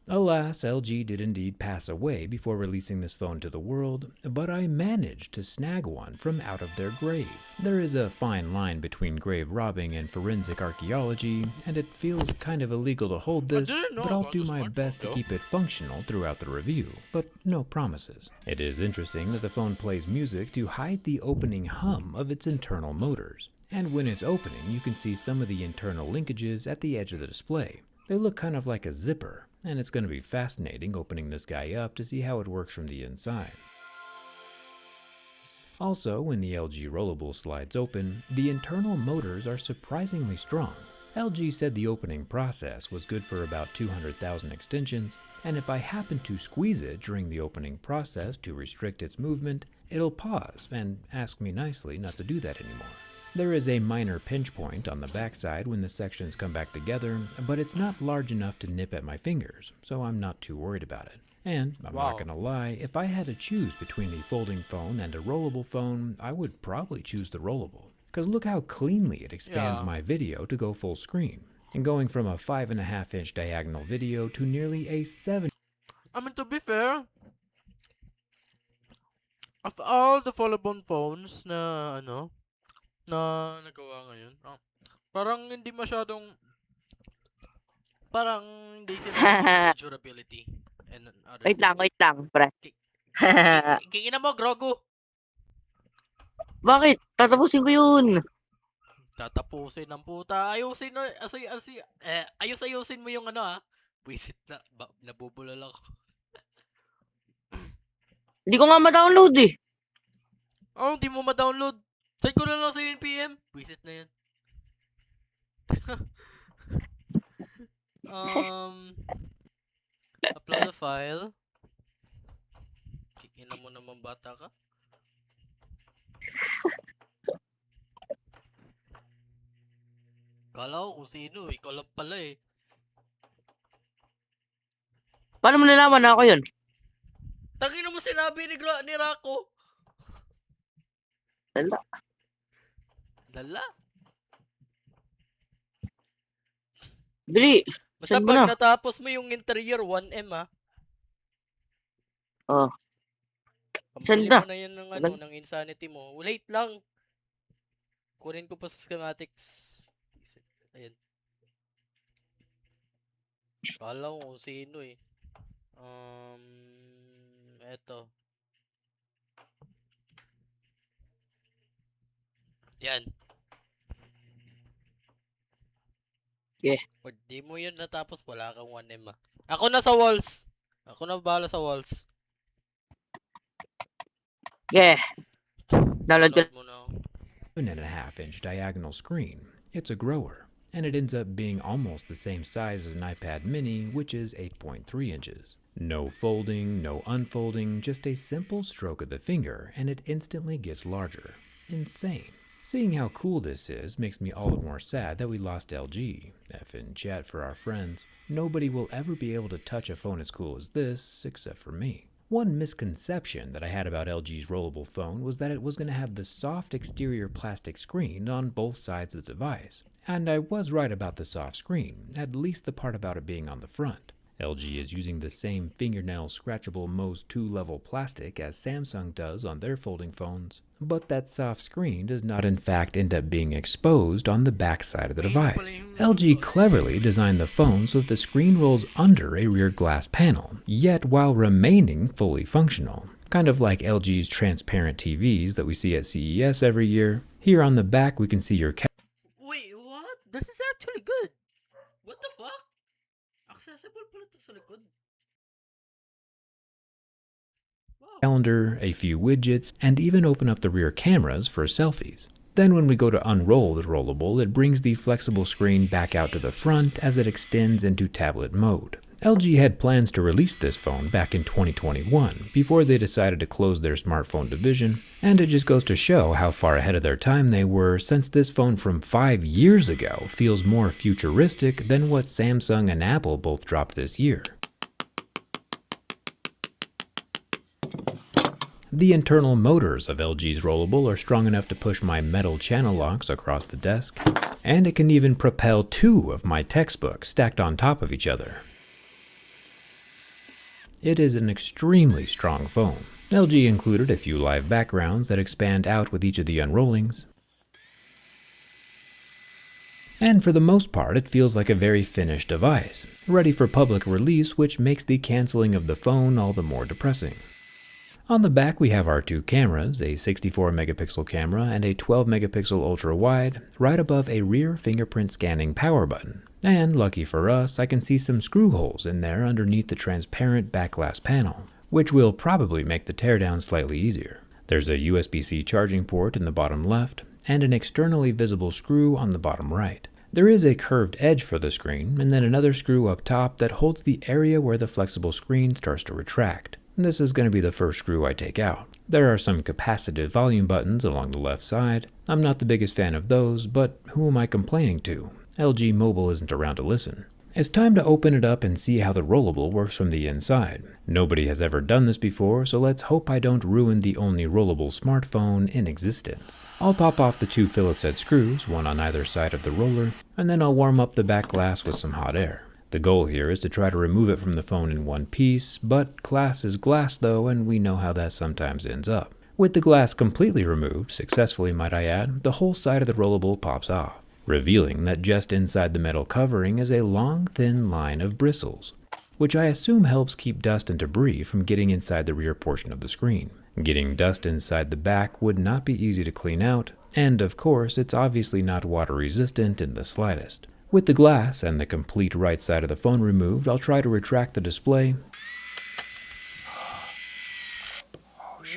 Speaker 5: Alas, LG did indeed pass away before releasing this phone to the world, but I managed to snag one from out of their grave. There is a fine line between grave robbing and forensic archaeology, and it feels kind of illegal to hold this, but I'll do my best to keep it functional throughout the review, but no promises. It is interesting that the phone plays music to hide the opening hum of its internal motors, and when it's opening you can see some of the internal linkages at the edge of the display. They look kind of like a zipper, and it's going to be fascinating opening this guy up to see how it works from the inside. Also, when the LG Rollable slides open, the internal motors are surprisingly strong. LG said the opening process was good for about 200,000 extensions, and if I happen to squeeze it during the opening process to restrict its movement, it'll pause and ask me nicely not to do that anymore. There is a minor pinch point on the backside when the sections come back together, but it's not large enough to nip at my fingers, so I'm not too worried about it. And, I'm not gonna lie, if I had to choose between a folding phone and a rollable phone, I would probably choose the rollable. Cause look how cleanly it expands my video to go full screen. And going from a 5.5-inch diagonal video to nearly a 7.
Speaker 7: I mean, to be fair, of all the foldable phones na na nagawa ngayon, parang hindi masyadong, parang hindi sila sa durability and other
Speaker 8: Wait lang, pre.
Speaker 7: Kingina mo, Grogu!
Speaker 8: Bakit? Tatapusin ko yun.
Speaker 7: Tatapusin ng puta. Ayusin mo yung Wisit na, nabubulol ako.
Speaker 8: Hindi ko nga ma-download eh.
Speaker 7: Oh, hindi mo ma-download. Send ko na lang sa NPM. Wisit na yan. Upload a file. Kikina mo naman bata ka. Kala ko kung sino, ikaw lang pala eh.
Speaker 8: Paano mo nalaman na ako yun?
Speaker 3: Tangina mo sinabi ni Rako.
Speaker 8: Wala.
Speaker 3: Lala.
Speaker 8: Dali.
Speaker 3: Basta
Speaker 8: Saan mo
Speaker 3: pag
Speaker 8: na?
Speaker 3: natapos mo yung interior, 1M ha.
Speaker 8: Oh.
Speaker 3: Pambili
Speaker 8: Saan na?
Speaker 3: mo na yun ng, ano, ng insanity mo. Wait lang. Kunin ko pa sa schematics. Ayan. Kala ko kung sino eh. Eto. Yan.
Speaker 8: Yeah.
Speaker 3: Pag di mo yun natapos, wala kang 1M ah. Ako na sa walls. Ako na bahala sa walls.
Speaker 8: Yeah. Download ko.
Speaker 3: Load mo na.
Speaker 5: 7.5-inch diagonal screen. It's a grower, and it ends up being almost the same size as an iPad mini, which is 8.3 inches. No folding, no unfolding, just a simple stroke of the finger, and it instantly gets larger. Insane. Seeing how cool this is makes me all the more sad that we lost LG. F in chat for our friends. Nobody will ever be able to touch a phone as cool as this, except for me. One misconception that I had about LG's rollable phone was that it was going to have the soft exterior plastic screen on both sides of the device. And I was right about the soft screen, at least the part about it being on the front. LG is using the same fingernail scratchable Mohs 2-level plastic as Samsung does on their folding phones, but that soft screen does not in fact end up being exposed on the back side of the device. LG cleverly designed the phone so that the screen rolls under a rear glass panel, yet while remaining fully functional. Kind of like LG's transparent TVs that we see at CES every year. Here on the back we can see your
Speaker 3: Wait, what? This is actually good. What the fuck? Accessible pala to sa likod. Wow.
Speaker 5: calendar, a few widgets, and even open up the rear cameras for selfies. Then when we go to unroll the rollable, it brings the flexible screen back out to the front as it extends into tablet mode. LG had plans to release this phone back in 2021 before they decided to close their smartphone division, and it just goes to show how far ahead of their time they were, since this phone from 5 years ago feels more futuristic than what Samsung and Apple both dropped this year. The internal motors of LG's rollable are strong enough to push my metal channel locks across the desk, and it can even propel 2 of my textbooks stacked on top of each other. It is an extremely strong phone. LG included a few live backgrounds that expand out with each of the unrollings. And for the most part, it feels like a very finished device, ready for public release, which makes the canceling of the phone all the more depressing. On the back we have our 2 cameras, a 64 megapixel camera and a 12 megapixel ultra wide, right above a rear fingerprint scanning power button. And lucky for us, I can see some screw holes in there underneath the transparent back glass panel, which will probably make the teardown slightly easier. There's a USB-C charging port in the bottom left, and an externally visible screw on the bottom right. There is a curved edge for the screen, and then another screw up top that holds the area where the flexible screen starts to retract. This is going to be the first screw I take out. There are some capacitive volume buttons along the left side. I'm not the biggest fan of those, but who am I complaining to? LG Mobile isn't around to listen. It's time to open it up and see how the rollable works from the inside. Nobody has ever done this before, so let's hope I don't ruin the only rollable smartphone in existence. I'll pop off the 2 Phillips head screws, one on either side of the roller, and then I'll warm up the back glass with some hot air. The goal here is to try to remove it from the phone in one piece, but glass is glass though, and we know how that sometimes ends up. With the glass completely removed, successfully might I add, the whole side of the rollable pops off, revealing that just inside the metal covering is a long, thin line of bristles, which I assume helps keep dust and debris from getting inside the rear portion of the screen. Getting dust inside the back would not be easy to clean out, and of course it's obviously not water resistant in the slightest. With the glass and the complete right side of the phone removed, I'll try to retract the display,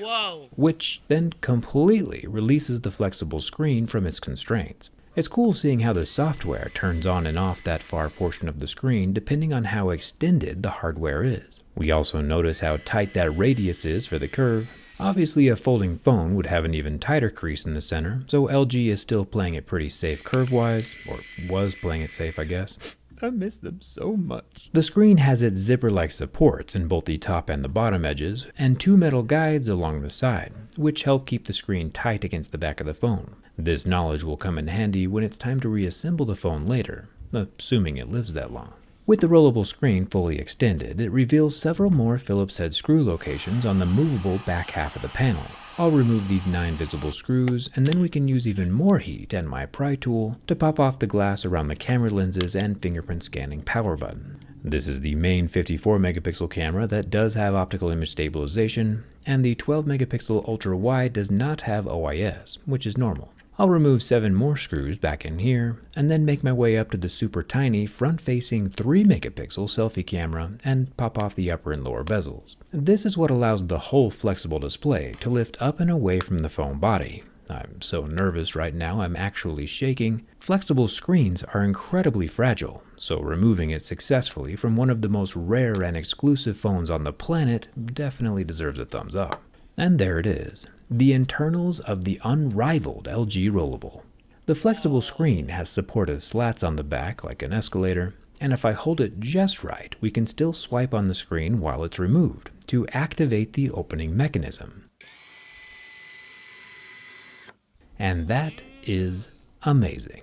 Speaker 3: Wow.
Speaker 5: which then completely releases the flexible screen from its constraints. It's cool seeing how the software turns on and off that far portion of the screen depending on how extended the hardware is. We also notice how tight that radius is for the curve. Obviously a folding phone would have an even tighter crease in the center, so LG is still playing it pretty safe curve-wise, or was playing it safe I guess. I miss them so much. The screen has its zipper-like supports in both the top and the bottom edges, and 2 metal guides along the side, which help keep the screen tight against the back of the phone. This knowledge will come in handy when it's time to reassemble the phone later, assuming it lives that long. With the rollable screen fully extended, it reveals several more Phillips head screw locations on the movable back half of the panel. I'll remove these 9 visible screws, and then we can use even more heat and my pry tool to pop off the glass around the camera lenses and fingerprint scanning power button. This is the main 54 megapixel camera that does have optical image stabilization, and the 12 megapixel ultra wide does not have OIS, which is normal. I'll remove 7 more screws back in here, and then make my way up to the super tiny front-facing 3 megapixel selfie camera and pop off the upper and lower bezels. This is what allows the whole flexible display to lift up and away from the phone body. I'm so nervous right now I'm actually shaking. Flexible screens are incredibly fragile, so removing it successfully from one of the most rare and exclusive phones on the planet definitely deserves a thumbs up. And there it is, the internals of the unrivaled LG Rollable. The flexible screen has supportive slats on the back like an escalator, and if I hold it just right, we can still swipe on the screen while it's removed to activate the opening mechanism. And that is amazing.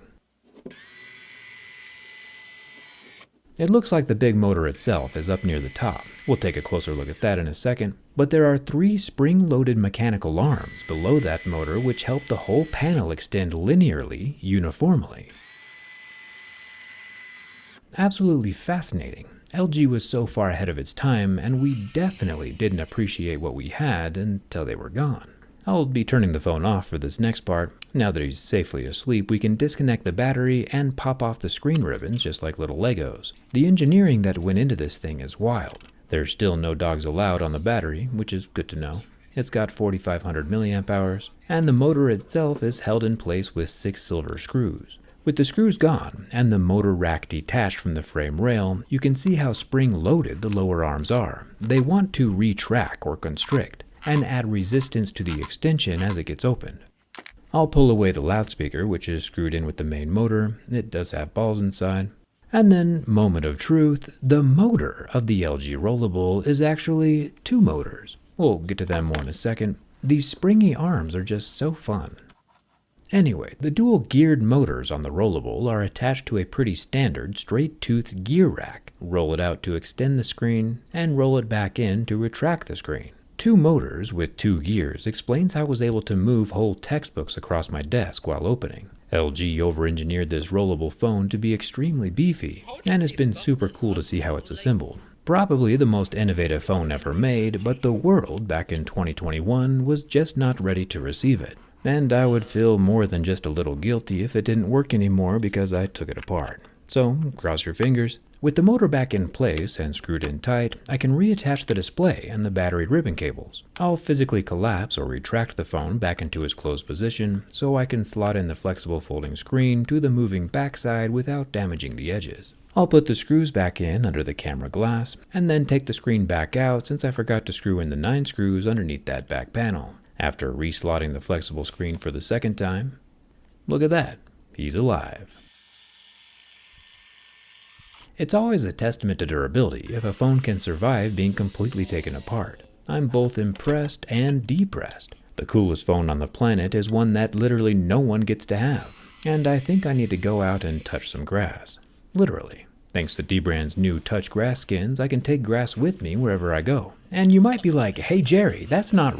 Speaker 5: It looks like the big motor itself is up near the top. We'll take a closer look at that in a second, but there are 3 spring-loaded mechanical arms below that motor which help the whole panel extend linearly, uniformly. Absolutely fascinating. LG was so far ahead of its time, and we definitely didn't appreciate what we had until they were gone. I'll be turning the phone off for this next part. Now that he's safely asleep, we can disconnect the battery and pop off the screen ribbons just like little Legos. The engineering that went into this thing is wild. There's still no dogs allowed on the battery, which is good to know. It's got 4,500 milliamp hours, and the motor itself is held in place with 6 silver screws. With the screws gone and the motor rack detached from the frame rail, you can see how spring-loaded the lower arms are. They want to retract or constrict, and add resistance to the extension as it gets opened. I'll pull away the loudspeaker, which is screwed in with the main motor. It does have balls inside. And then, moment of truth, the motor of the LG Rollable is actually 2 motors. We'll get to them more in a second. These springy arms are just so fun. Anyway, the dual geared motors on the Rollable are attached to a pretty standard straight tooth gear rack. Roll it out to extend the screen, and roll it back in to retract the screen. 2 motors with 2 gears explains how I was able to move whole textbooks across my desk while opening. LG over-engineered this rollable phone to be extremely beefy, and it's been super cool to see how it's assembled. Probably the most innovative phone ever made, but the world back in 2021 was just not ready to receive it. And I would feel more than just a little guilty if it didn't work anymore because I took it apart. So, cross your fingers. With the motor back in place and screwed in tight, I can reattach the display and the battery ribbon cables. I'll physically collapse or retract the phone back into its closed position so I can slot in the flexible folding screen to the moving backside without damaging the edges. I'll put the screws back in under the camera glass and then take the screen back out since I forgot to screw in the 9 screws underneath that back panel. After reslotting the flexible screen for the second time, look at that, he's alive. It's always a testament to durability if a phone can survive being completely taken apart. I'm both impressed and depressed. The coolest phone on the planet is one that literally no one gets to have. And I think I need to go out and touch some grass. Literally. Thanks to Dbrand's new touch grass skins, I can take grass with me wherever I go. And you might be like, hey Jerry, that's not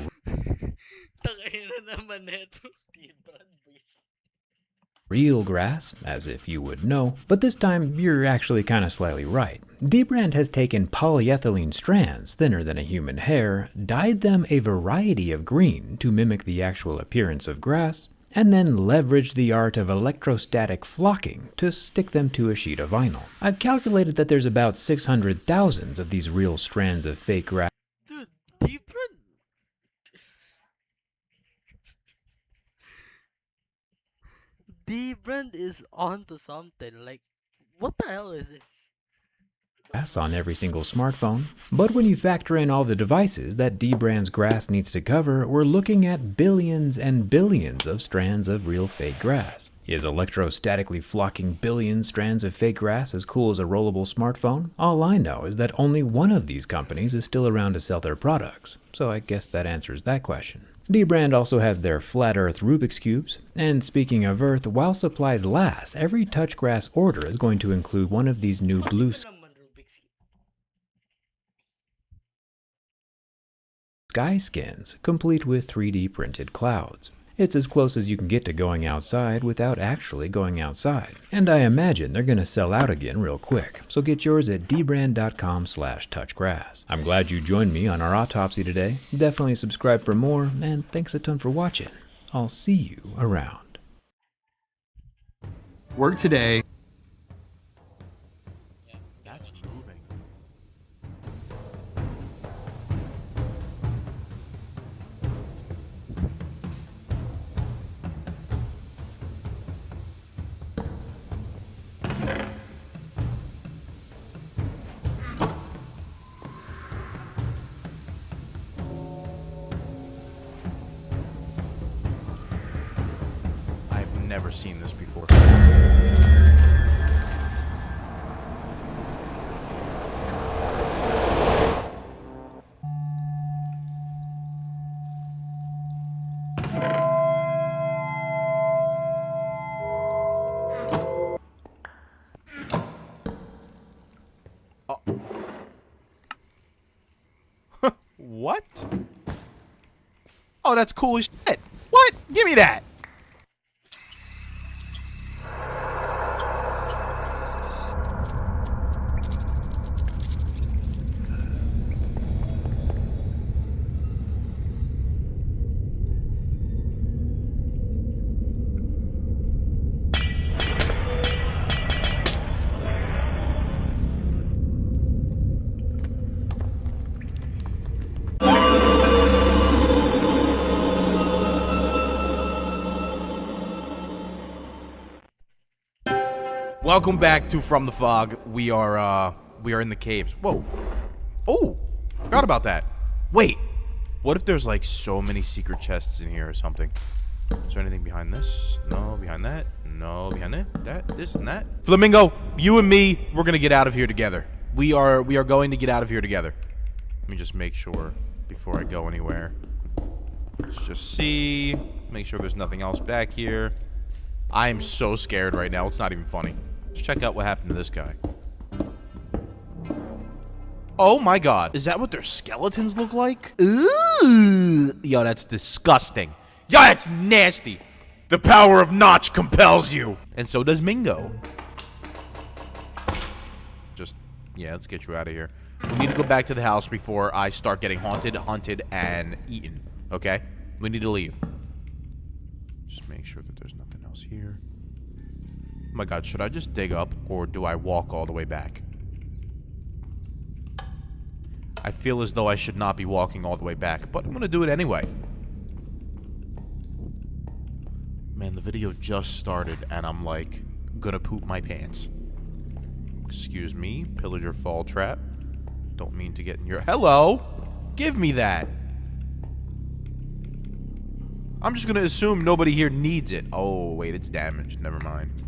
Speaker 5: real grass, as if you would know, but this time you're actually kinda slightly right. Dbrand has taken polyethylene strands thinner than a human hair, dyed them a variety of green to mimic the actual appearance of grass, and then leveraged the art of electrostatic flocking to stick them to a sheet of vinyl. I've calculated that there's about 600,000 of these real strands of fake grass.
Speaker 7: Dude, Dbrand. Dbrand is onto something. Like, what the hell is this?
Speaker 5: grass on every single smartphone. But when you factor in all the devices that Dbrand's grass needs to cover, we're looking at billions and billions of strands of real fake grass. Is electrostatically flocking billions strands of fake grass as cool as a rollable smartphone? All I know is that only one of these companies is still around to sell their products, so I guess that answers that question. Dbrand also has their flat earth Rubik's Cubes, and speaking of earth, while supplies last, every touchgrass order is going to include one of these new blue
Speaker 3: Naman, Rubik's Cube.
Speaker 5: sky skins, complete with 3D printed clouds. It's as close as you can get to going outside without actually going outside. And I imagine they're gonna sell out again real quick, so get yours at dbrand.com/touchgrass. I'm glad you joined me on our autopsy today. Definitely subscribe for more, and thanks a ton for watching. I'll see you around.
Speaker 9: Work today.
Speaker 10: That's moving. I've never seen this before. What? Oh, that's cool as shit. What? Give me that. Welcome back to From the Fog. We are in the caves. Whoa. Oh, forgot about that. Wait. What if there's like so many secret chests in here or something? Is there anything behind this? No, behind that? No, behind that, this, and that. Flamingo, you and me, we're gonna get out of here together. We are going to get out of here together. Let me just make sure before I go anywhere. Let's just see. Make sure there's nothing else back here. I am so scared right now. It's not even funny. Let's check out what happened to this guy. Oh my god. Is that what their skeletons look like? Ooh. Yo, that's disgusting. Yo, that's nasty. The power of Notch compels you. And so does Mingo. Just, yeah, let's get you out of here. We need to go back to the house before I start getting haunted, hunted, and eaten. Okay? We need to leave. Just make sure that there's nothing else here. Oh my god, should I just dig up, or do I walk all the way back? I feel as though I should not be walking all the way back, but I'm gonna do it anyway. Man, the video just started, and I'm like, gonna poop my pants. Excuse me, pillager fall trap. Don't mean to get in your... Hello! Give me that! I'm just gonna assume nobody here needs it. Oh, wait, it's damaged. Never mind.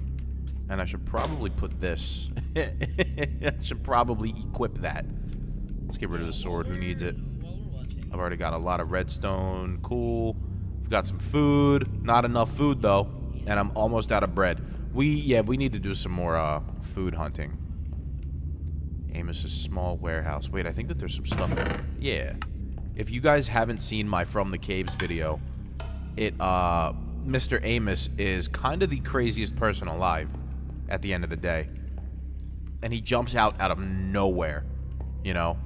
Speaker 10: And I should probably put this. I should probably equip that. Let's get rid of the sword. Who needs it? I've already got a lot of redstone. Cool. We've got some food. Not enough food, though. And I'm almost out of bread. We need to do some more food hunting. Amos's small warehouse. Wait, I think that there's some stuff there. Yeah. If you guys haven't seen my From the Caves video, Mr. Amos is kind of the craziest person alive at the end of the day. And he jumps out of nowhere, you know?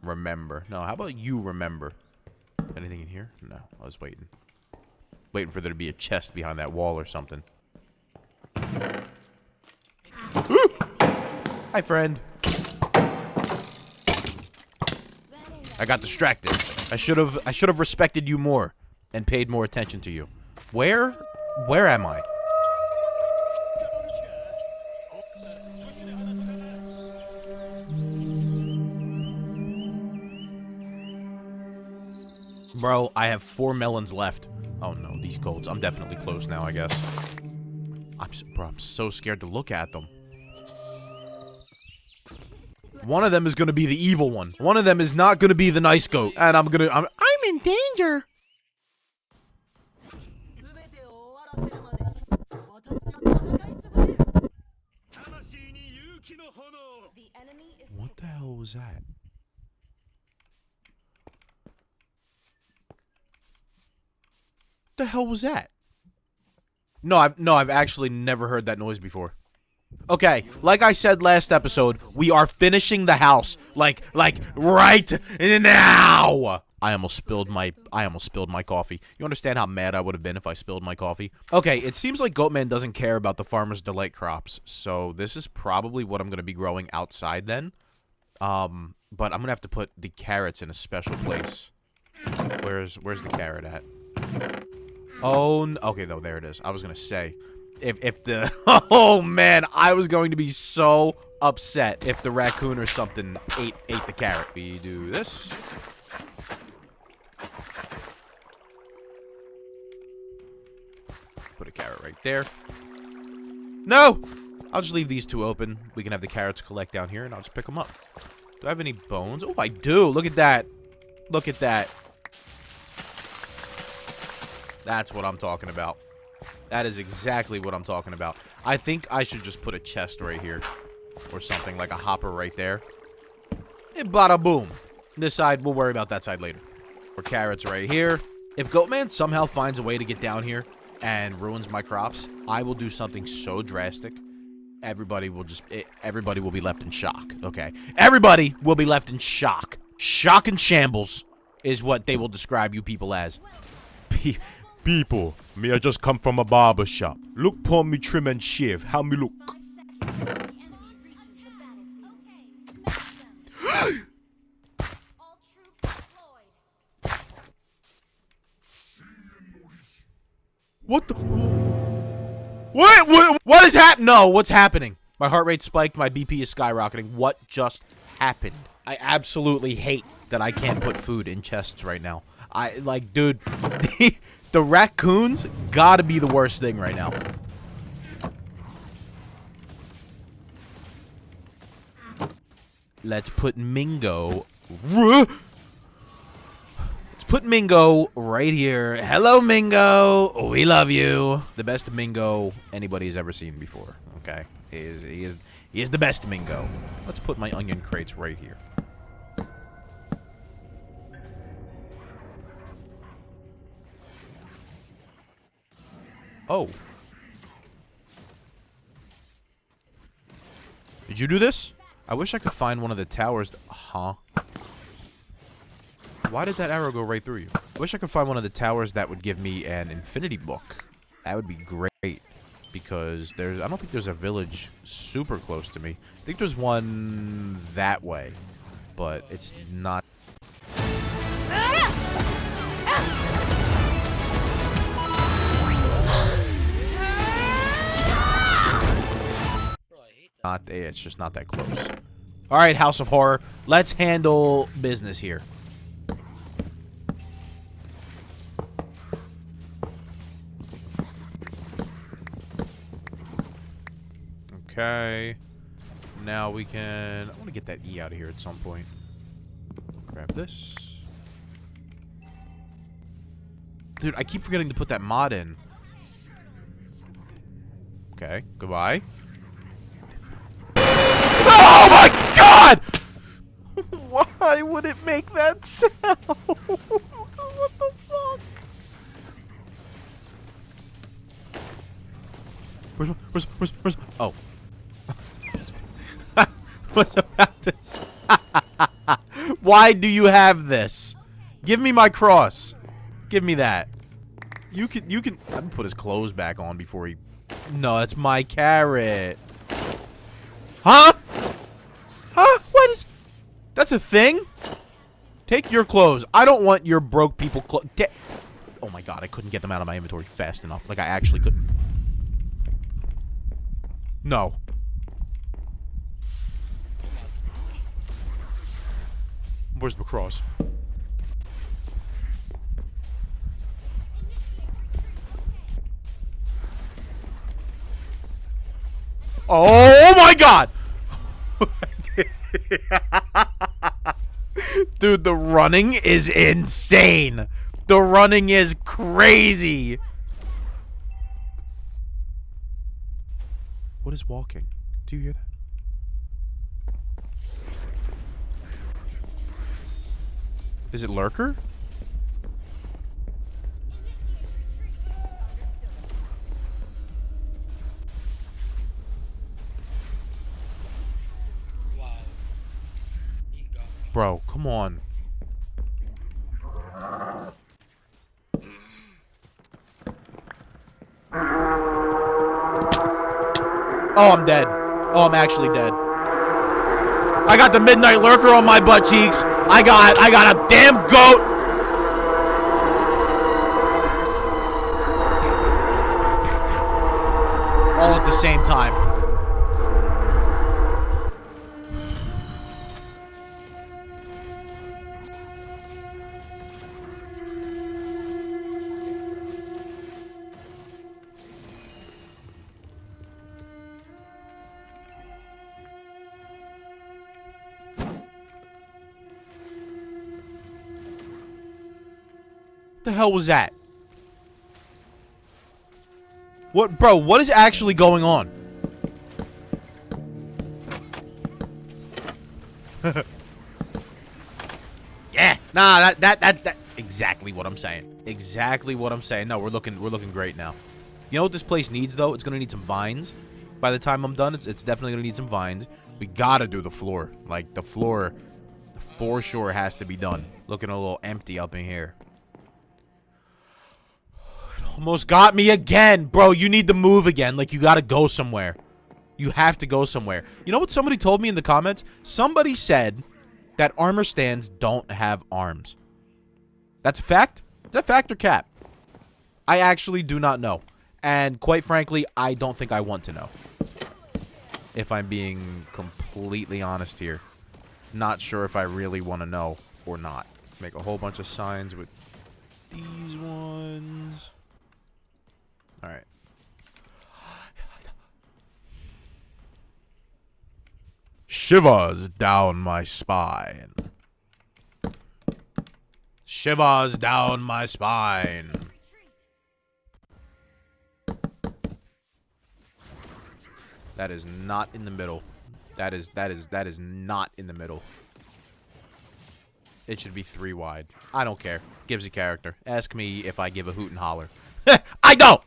Speaker 10: Remember. No, how about you remember? Anything in here? No, I was waiting. Waiting for there to be a chest behind that wall or something. Hi, friend. I got distracted. I should have respected you more and paid more attention to you. Where am I? Bro, I have 4 melons left. Oh no, these codes. I'm definitely close now, I guess. I'm so scared to look at them. One of them is gonna be the evil one. One of them is not gonna be the nice goat. And I'm in danger. What the hell was that? The hell was that? No, I've actually never heard that noise before. Okay, like I said last episode, we are finishing the house. Like right now. I almost spilled my coffee. You understand how mad I would have been if I spilled my coffee? Okay, it seems like Goatman doesn't care about the Farmer's Delight crops. So this is probably what I'm going to be growing outside then. But I'm going to have to put the carrots in a special place. Where's the carrot at? Oh, okay, though, there it is. I was going to say, if the... Oh, man, I was going to be so upset if the raccoon or something ate the carrot. We do this. Put a carrot right there. No! I'll just leave these two open. We can have the carrots collect down here, and I'll just pick them up. Do I have any bones? Oh, I do. Look at that. Look at that. That's what I'm talking about. That is exactly what I'm talking about. I think I should just put a chest right here. Or something, like a hopper right there. And bada boom. This side, we'll worry about that side later. Or carrots right here. If Goatman somehow finds a way to get down here and ruins my crops, I will do something so drastic. Everybody will be left in shock. Okay. Everybody will be left in shock. Shock and shambles is what they will describe you people as. People, me I just come from a barber shop. Look pon me trim and shave. How me look? What the? What is happening? No, what's happening? My heart rate spiked. My BP is skyrocketing. What just happened? I absolutely hate that I can't put food in chests right now. Dude, the raccoons gotta be the worst thing right now. Let's put Mingo. Let's put Mingo right here. Hello, Mingo. We love you. The best Mingo anybody's ever seen before. Okay, he is the best Mingo. Let's put my onion crates right here. Oh. Did you do this? I wish I could find one of the towers. Huh? Why did that arrow go right through you? I wish I could find one of the towers that would give me an infinity book. That would be great. Because I don't think there's a village super close to me. I think there's one that way. But it's not. It's just not that close. Alright, House of Horror. Let's handle business here. Okay. Now we can... I want to get that E out of here at some point. Grab this. Dude, I keep forgetting to put that mod in. Okay, goodbye. Oh my god! Why would it make that sound? What the fuck? Where's oh. What's about this? Why do you have this? Give me my cross. Give me that. You can. I'm gonna put his clothes back on before he. No, that's my carrot. Huh? Huh? What is? That's a thing? Take your clothes. I don't want your broke people clothes. Oh my god, I couldn't get them out of my inventory fast enough. Like, I actually couldn't. No. Where's the cross? Oh my god! Dude, the running is insane. The running is crazy. What is walking? Do you hear that? Is it Lurker? Bro, come on. Oh, I'm dead. Oh, I'm actually dead. I got the midnight lurker on my butt cheeks. I got a damn goat. All at the same time. The hell was that? What, bro, what is actually going on? Yeah, nah, that exactly what I'm saying. Exactly what I'm saying. No, we're looking great now. You know what this place needs though? It's gonna need some vines. By the time I'm done, it's definitely gonna need some vines. We gotta do the floor. Like the floor for sure has to be done. Looking a little empty up in here. Almost got me again. Bro, you need to move again. Like, you gotta go somewhere. You have to go somewhere. You know what somebody told me in the comments? Somebody said that armor stands don't have arms. That's a fact? Is that fact or cap? I actually do not know. And quite frankly, I don't think I want to know. If I'm being completely honest here. Not sure if I really want to know or not. Make a whole bunch of signs with these ones. Alright. Shivers down my spine. Shivers down my spine. That is not in the middle. That is not in the middle. It should be 3 wide. I don't care. Gives a character. Ask me if I give a hoot and holler. I don't!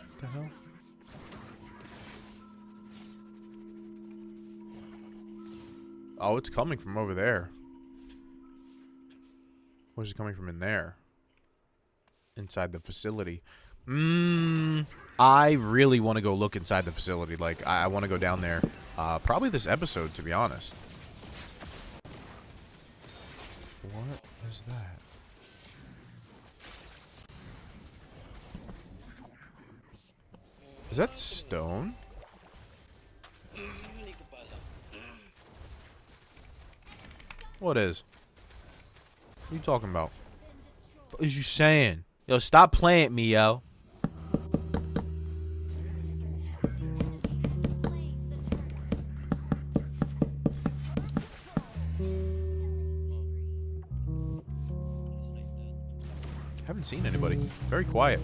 Speaker 10: What the hell? Oh, it's coming from over there. Where's it coming from in there? Inside the facility. I really want to go look inside the facility. Like, I want to go down there. Probably this episode, to be honest. What is that? Is that stone? What is? What are you talking about? What is you saying? Yo, stop playing at me, yo. Haven't seen anybody. Very quiet.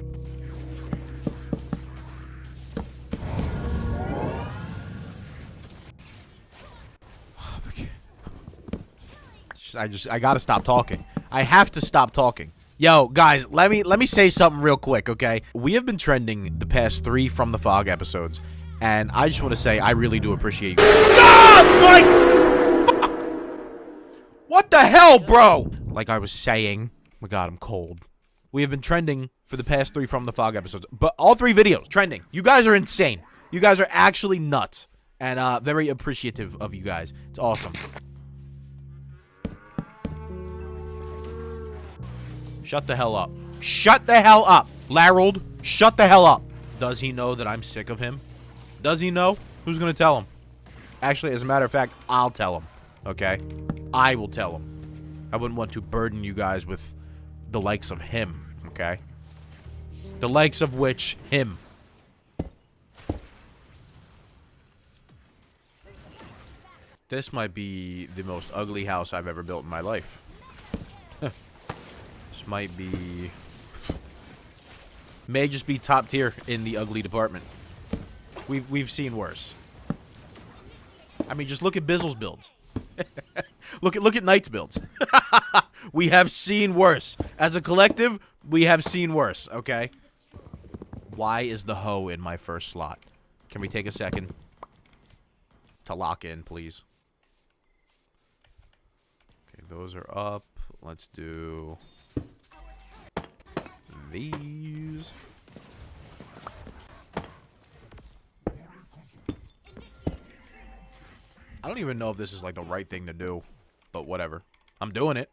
Speaker 10: I gotta stop talking. I have to stop talking. Yo, guys, let me say something real quick, okay? We have been trending the past 3 From the Fog episodes, and I just want to say I really do appreciate you. God, Mike! What the hell, bro? Like I was saying, oh my God, I'm cold. We have been trending for the past 3 From the Fog episodes, but all 3 videos trending. You guys are insane. You guys are actually nuts, and very appreciative of you guys. It's awesome. Shut the hell up. Shut the hell up. Larold, shut the hell up. Does he know that I'm sick of him? Does he know? Who's gonna tell him? Actually, as a matter of fact, I'll tell him. Okay? I will tell him. I wouldn't want to burden you guys with the likes of him. Okay? The likes of which him. This might be the most ugly house I've ever built in my life. This might be... May just be top tier in the ugly department. We've seen worse. I mean, just look at Bizzle's builds. look at Knight's builds. We have seen worse. As a collective, we have seen worse, okay? Why is the hoe in my first slot? Can we take a second to lock in, please? Okay, those are up. Let's do these. I don't even know if this is like the right thing to do, but whatever. I'm doing it.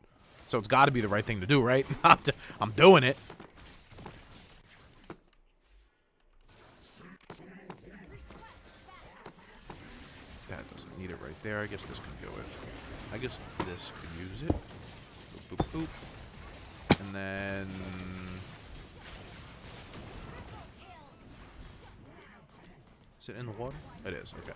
Speaker 10: So it's got to be the right thing to do, right? I'm doing it. That doesn't need it right there. I guess this can go in. I guess this could use it. Boop, boop, boop. And then... Is it in the water? It is, okay.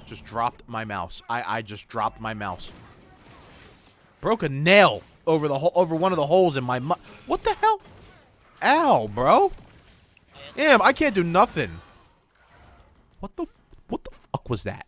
Speaker 10: Just dropped my mouse. I just dropped my mouse. Broke a nail over the over one of the holes in my what the hell? Ow, bro. Damn, I can't do nothing. What the fuck was that?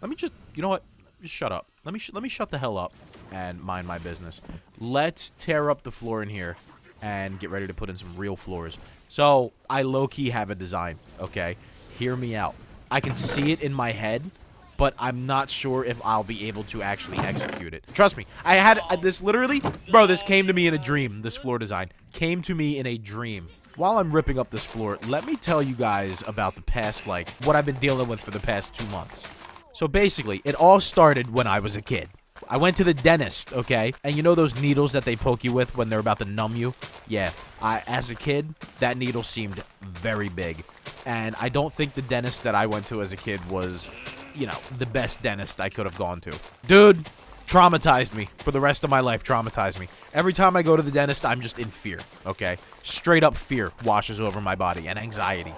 Speaker 10: Let me just, you know what? Just shut up. Let me shut the hell up and mind my business. Let's tear up the floor in here and get ready to put in some real floors. So, I low-key have a design, okay? Hear me out. I can see it in my head, but I'm not sure if I'll be able to actually execute it. Trust me, I had this literally, bro, this came to me in a dream, this floor design. Came to me in a dream. While I'm ripping up this floor, let me tell you guys about the past, like, what I've been dealing with for the past 2 months. So basically, it all started when I was a kid. I went to the dentist, okay? And you know those needles that they poke you with when they're about to numb you? Yeah, as a kid, that needle seemed very big. And I don't think the dentist that I went to as a kid was, you know, the best dentist I could have gone to. Dude, traumatized me. For the rest of my life, traumatized me. Every time I go to the dentist, I'm just in fear, okay? Straight up fear washes over my body and anxiety.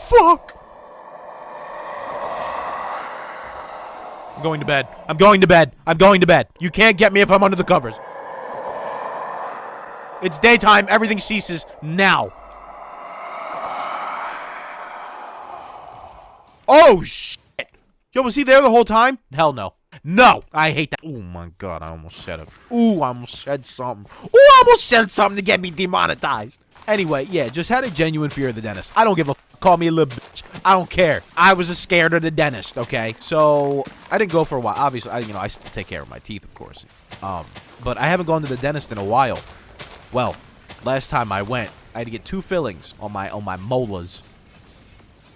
Speaker 10: Fuck! I'm going to bed. I'm going to bed. I'm going to bed. You can't get me if I'm under the covers. It's daytime. Everything ceases now. Oh, shit. Yo, was he there the whole time? Hell no. No! I hate that. Oh, my God. I almost said it. Ooh, I almost said something. Ooh, I almost said something to get me demonetized. Anyway, yeah, just had a genuine fear of the dentist. I don't give a f. Call me a little bitch. I don't care. I was scared of the dentist, okay? So, I didn't go for a while. Obviously, I still take care of my teeth, of course. But I haven't gone to the dentist in a while. Well, last time I went, I had to get 2 fillings on my molars.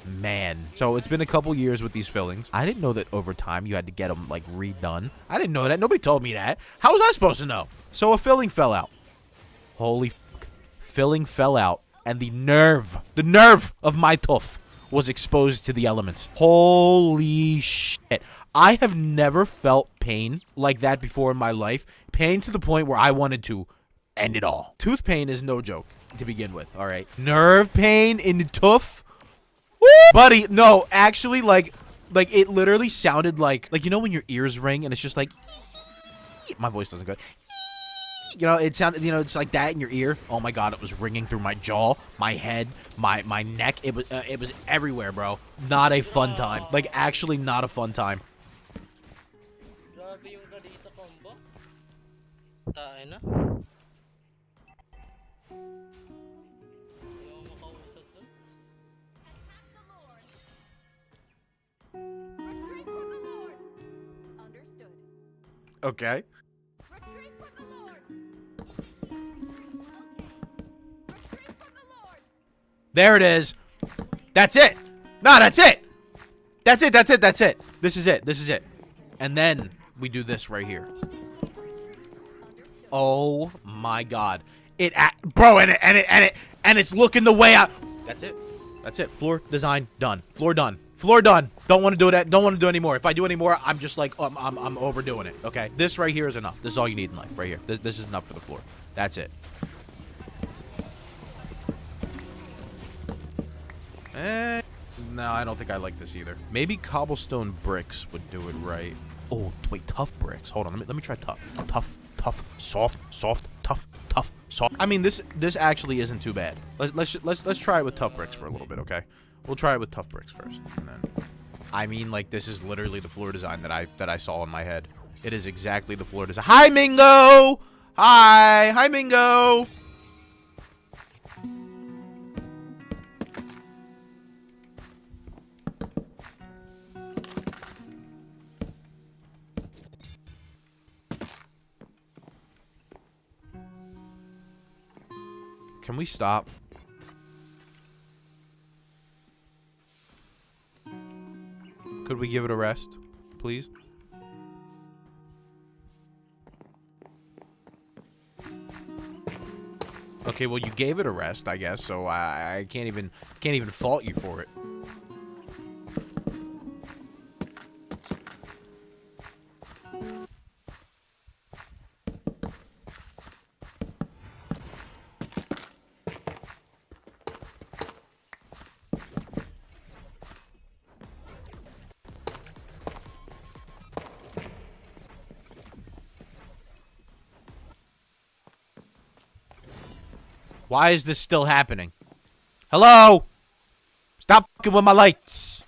Speaker 10: Man. So, it's been a couple years with these fillings. I didn't know that over time you had to get them, like, redone. I didn't know that. Nobody told me that. How was I supposed to know? So, a filling fell out. Holy fuck. Filling fell out. And the nerve of my tooth was exposed to the elements. Holy shit. I have never felt pain like that before in my life. Pain to the point where I wanted to end it all. Tooth pain is no joke to begin with, all right? Nerve pain in the tooth? Woo! Buddy, no, actually, like it literally sounded like, you know when your ears ring and it's just like, my voice doesn't go. You know, it sounded, you know, it's like that in your ear. Oh my god, it was ringing through my jaw, my head, my neck. It was everywhere, bro. Not a fun time. Like, actually not a fun time.
Speaker 3: Grabe yung Radita combo. Tayo na. Ayaw makausap dun.
Speaker 9: Retreat for the Lord. Understood.
Speaker 10: Okay.
Speaker 9: Retreat for the Lord. Okay. Retreat for the Lord.
Speaker 10: There it is. That's it. No, that's it. That's it. That's it. That's it. This is it. This is it. And then we do this right here. Oh my god. Bro, and it's looking the way I. That's it. That's it. Floor design done. Floor done. Floor done. Don't want to do that. Don't want to do anymore. If I do anymore, I'm just like I'm overdoing it. Okay. This right here is enough. This is all you need in life. Right here. This is enough for the floor. That's it. No, I don't think I like this either. Maybe cobblestone bricks would do it right. Oh, wait, tough bricks. Hold on. Let me try tough. Tough, soft, tough, soft. I mean, this actually isn't too bad. Let's try it with tough bricks for a little bit, okay? We'll try it with tough bricks first, and then. I mean, like, this is literally the floor design that I saw in my head. It is exactly the floor design. Hi, Mingo. Hi, Mingo. Can we stop? Could we give it a rest, please? Okay, well, you gave it a rest, I guess, so I can't even fault you for it. Why is this still happening? Hello? Stop fucking with my lights.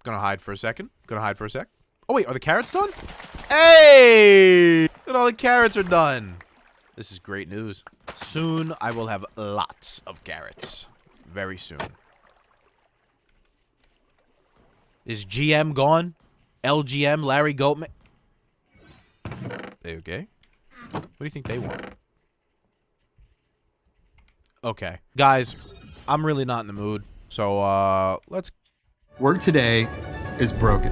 Speaker 10: Gonna hide for a second. Oh, wait, are the carrots done? Hey! Look at all the carrots are done. This is great news. Soon, I will have lots of carrots. Very soon. Is GM gone? LGM, Larry Goatman? They okay? What do you think they want? Okay. Guys, I'm really not in the mood. So, let's...
Speaker 11: Work today is broken.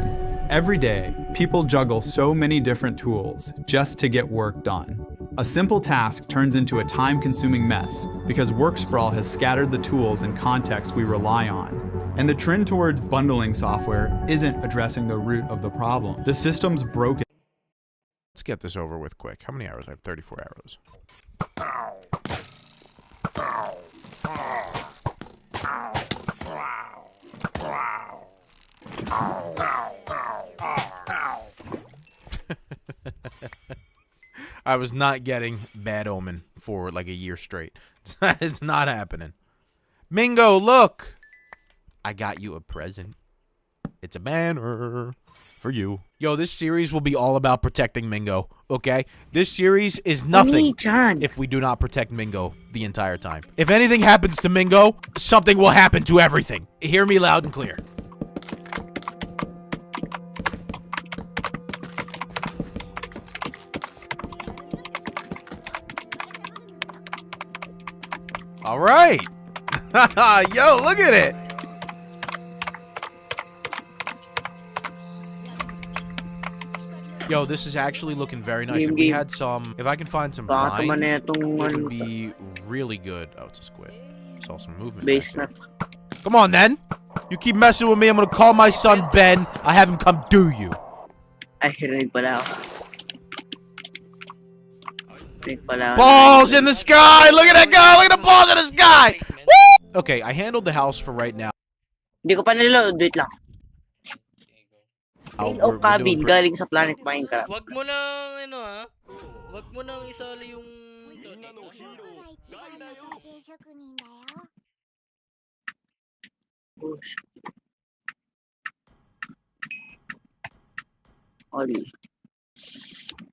Speaker 11: Every day, people juggle so many different tools just to get work done. A simple task turns into a time-consuming mess because work sprawl has scattered the tools and contexts we rely on. And the trend towards bundling software isn't addressing the root of the problem. The system's broken.
Speaker 10: Let's get this over with quick. How many arrows? I have 34 arrows. I was not getting Bad Omen for like a year straight. It's not happening. Mingo, look! I got you a present. It's a banner for you. Yo, this series will be all about protecting Mingo, okay? This series is nothing if we do not protect Mingo the entire time. If anything happens to Mingo, something will happen to everything. Hear me loud and clear. All right. Yo, look at it. Yo, this is actually looking very nice. If we had some, if I can find some vines, it would be really good. Oh, it's a squid. Saw some movement. Come on, then. You keep messing with me, I'm gonna call my son Ben. I have him come do you. Balls in the sky! Look at that guy! Look at the balls in the sky! Woo! Okay, I handled the house for right now.
Speaker 8: Hindi ko pa niload. Wait lang.
Speaker 3: Okay, go.
Speaker 8: Field
Speaker 10: we're
Speaker 8: of cabin
Speaker 10: doing
Speaker 8: galing sa Planet Minecraft.
Speaker 3: Wag mo nang ano ha. Wag mo nang isali yung
Speaker 8: Oh, shit. Oli.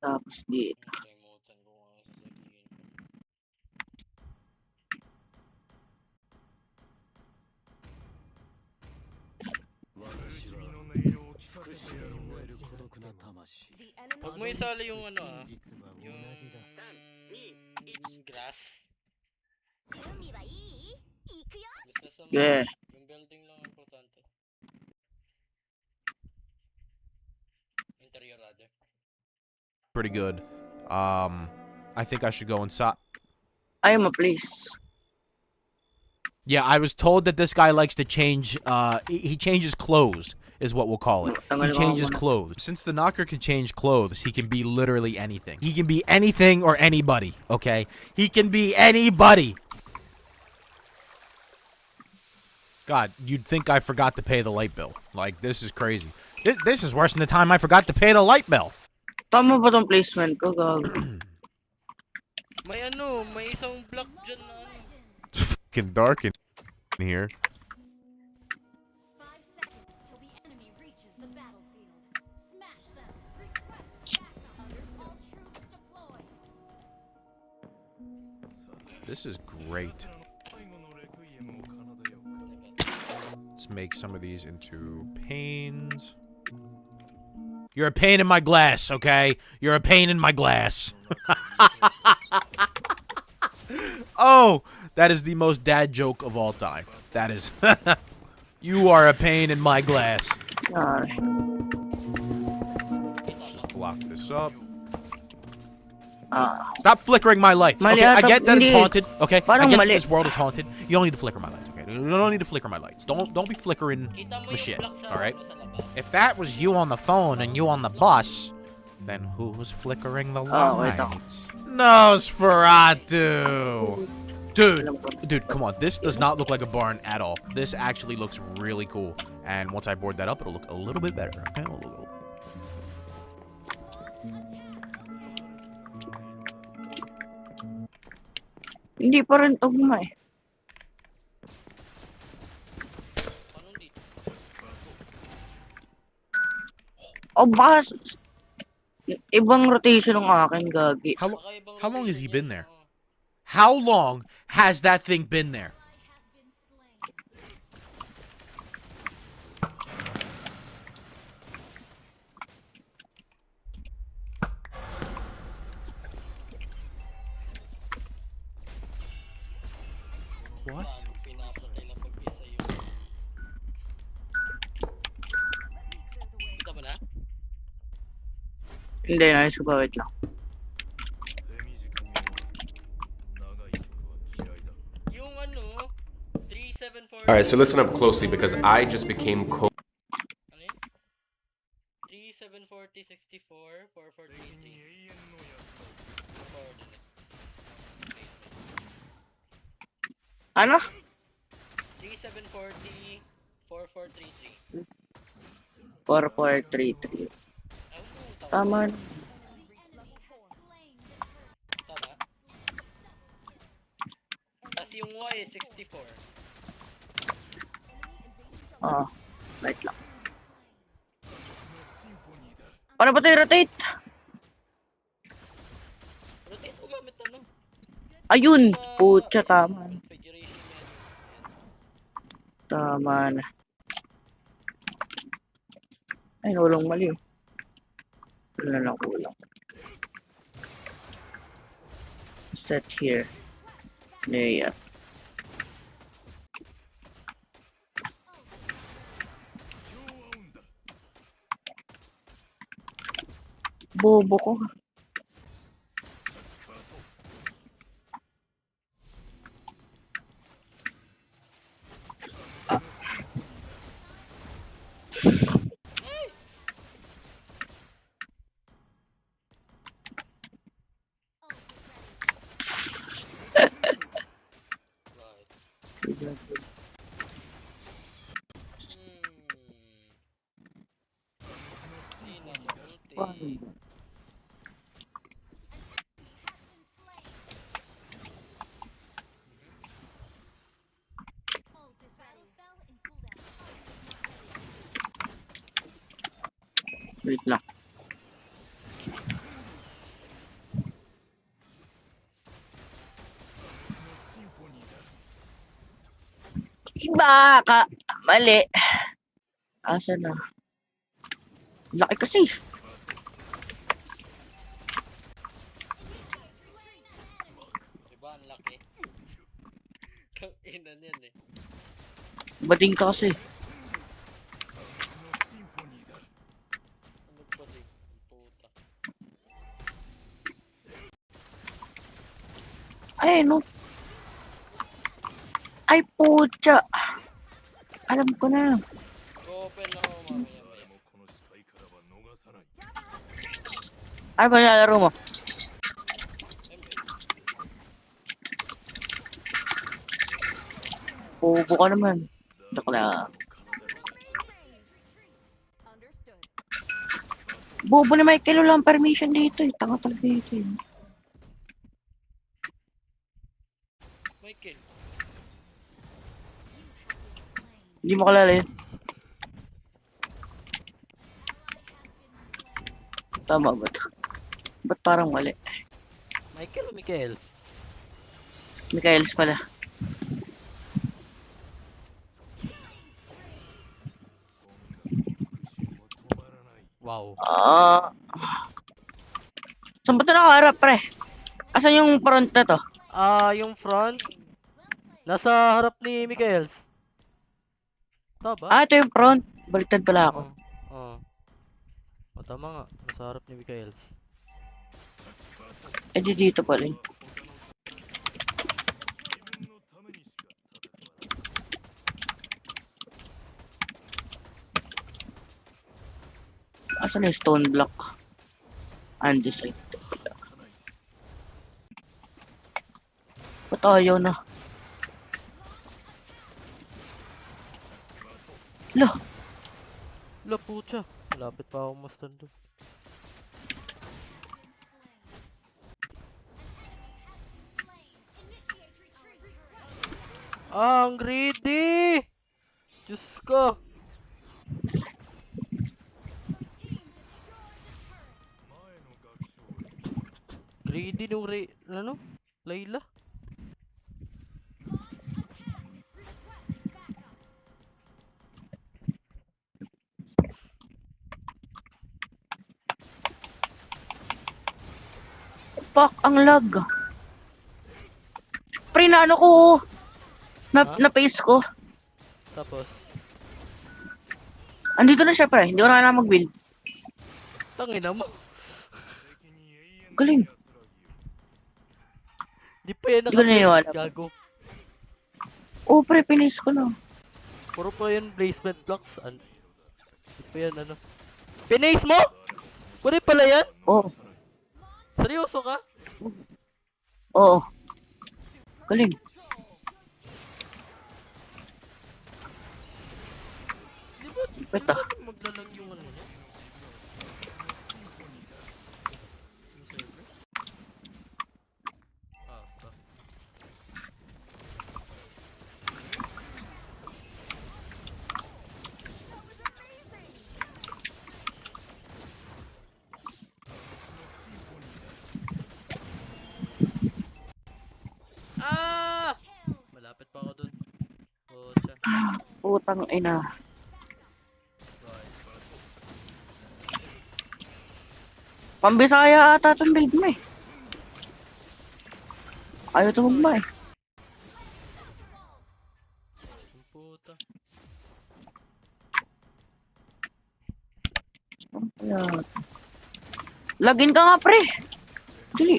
Speaker 8: Tapos di.
Speaker 3: Nakalimutan ko nga ang sasabihin. Wag mo isali yung ano ah. Yung grass. Basta sa
Speaker 8: Yeah.
Speaker 3: yung building lang ang importante. Interior rather.
Speaker 10: pretty good. I think I should go inside.
Speaker 8: I am a place.
Speaker 10: Yeah, I was told that this guy likes to change, he changes clothes, is what we'll call it. He changes clothes. Since the knocker can change clothes, he can be literally anything. He can be anything or anybody, okay? He can be anybody. God, you'd think I forgot to pay the light bill. Like, this is crazy. This is worse than the time I forgot to pay the light bill.
Speaker 8: Tama ba tong placement ko, gag?
Speaker 3: May ano, may isang block dyan na ano.
Speaker 10: It's fucking dark in here.
Speaker 9: 5 seconds till the enemy reaches the battlefield. Smash them. Request backup. All troops deployed.
Speaker 10: This is great. Let's make some of these into panes. You're a pain in my glass, okay? You're a pain in my glass. Oh, that is the most dad joke of all time. That is. You are a pain in my glass.
Speaker 8: Yari.
Speaker 10: Just block this up.
Speaker 8: Ah.
Speaker 10: Stop flickering my lights.
Speaker 8: Mali
Speaker 10: Okay, I
Speaker 8: ata-
Speaker 10: get that it's
Speaker 8: hindi.
Speaker 10: haunted. Okay, I
Speaker 8: Parang
Speaker 10: get that
Speaker 8: mali.
Speaker 10: this world is haunted. You don't need to flicker my lights. Okay, you don't need to flicker my lights. Don't be flickering
Speaker 3: Kita mo
Speaker 10: my
Speaker 3: yung
Speaker 10: shit.
Speaker 3: block sa
Speaker 10: All right.
Speaker 3: ano, sa labas.
Speaker 10: If that was you on the phone and you on the bus, then who was flickering the
Speaker 8: Oh, wait lang.
Speaker 10: lights? Nosferatu! Dude, come on. This does not look like a barn at all. This actually looks really cool. And once I board that up, it'll look a little bit better. Okay?
Speaker 8: Hindi pa rin tugma eh.
Speaker 3: Anong dito?
Speaker 8: O baka ibang rotation ng akin, gagi.
Speaker 10: How
Speaker 3: Baka ibang
Speaker 10: how long has he
Speaker 3: location
Speaker 10: been
Speaker 3: yan.
Speaker 10: there? How long has that thing been there? What?
Speaker 3: Pinapatay lang mag-isa yung... Kita mo na?
Speaker 8: Hindi, nais ko ba? Wait lang.
Speaker 3: Yung ano, 3740...
Speaker 12: All right, so listen up closely because I just became
Speaker 3: Ano yun? 3740, 64, 4433. Coordinates.
Speaker 8: Ano?
Speaker 3: 3740, 4433.
Speaker 8: 4433. Tama.
Speaker 3: Tama? Tapos yung Y is 64.
Speaker 8: Ah, wait lang. Paano ba tayo rotate?
Speaker 3: Rotate mo gamit ano?
Speaker 8: Ayun! Pucha, tama.
Speaker 3: Configuration menu.
Speaker 8: Tama na. Ay, walang mali. Wala lang kulang. Set here. Yeah. Bobo ko. Wait lang. Baka. Mali. Asa na? Laki kasi.
Speaker 3: Diba, ang laki. Tang-ina niyan eh.
Speaker 8: Bading ka kasi.
Speaker 3: Ano ba din? Puta.
Speaker 8: Ay, no. Ay, pucha. Alam ko na.
Speaker 3: Open na ako mamaya maya.
Speaker 8: Ano ba nilalaro mo? Bobo ka naman. Joke lang. Bobo ni Michael, walang permission dito eh. Tanga talaga dito eh.
Speaker 3: Michael.
Speaker 8: Hindi mo kalala yun. Tama ba ito? Ba't parang mali?
Speaker 7: Michael o Michaels?
Speaker 8: Michaels pala.
Speaker 7: Wow.
Speaker 8: Saan ba ito nakaharap, pre? Asan yung front na to?
Speaker 7: Yung front. Nasa harap ni Michaels. Tama?
Speaker 8: Ito yung front. Baliktad pala ako.
Speaker 7: Oo. Tama nga. Nasa harap ni Michaels.
Speaker 8: Di dito pala yun. Asan yung stone block? Undecided. Ba't ayaw na? Lah!
Speaker 7: La pucha. Malapit pa akong mastan doon. Ang greedy! Diyos ko! Greedy nung ano? Layla?
Speaker 8: Fuck, ang lag. Pre, na ano ko. Na-pace ko.
Speaker 7: Tapos?
Speaker 8: Andito na siya, pre. Hindi ko na kailangan mag-build.
Speaker 7: Tangina mo.
Speaker 8: Galing.
Speaker 7: Di pa yan
Speaker 8: Di ko naniniwala.
Speaker 7: gago.
Speaker 8: Oo, pre, pinis ko na.
Speaker 7: Puro pa yan placement blocks. Di pa yan ano. Pinace mo? Puro pala yan?
Speaker 8: Oo.
Speaker 7: Seryoso ka?
Speaker 8: Oo. Galing.
Speaker 7: Di ba?
Speaker 8: Beta.
Speaker 7: Maglalag yung ano niya? Malapit pa ako dun. Pucha.
Speaker 8: Putang ina. Pambisaya ata itong build mo eh. Ayaw tumugma eh.
Speaker 7: Puta.
Speaker 8: Login ka nga, pre. Dili.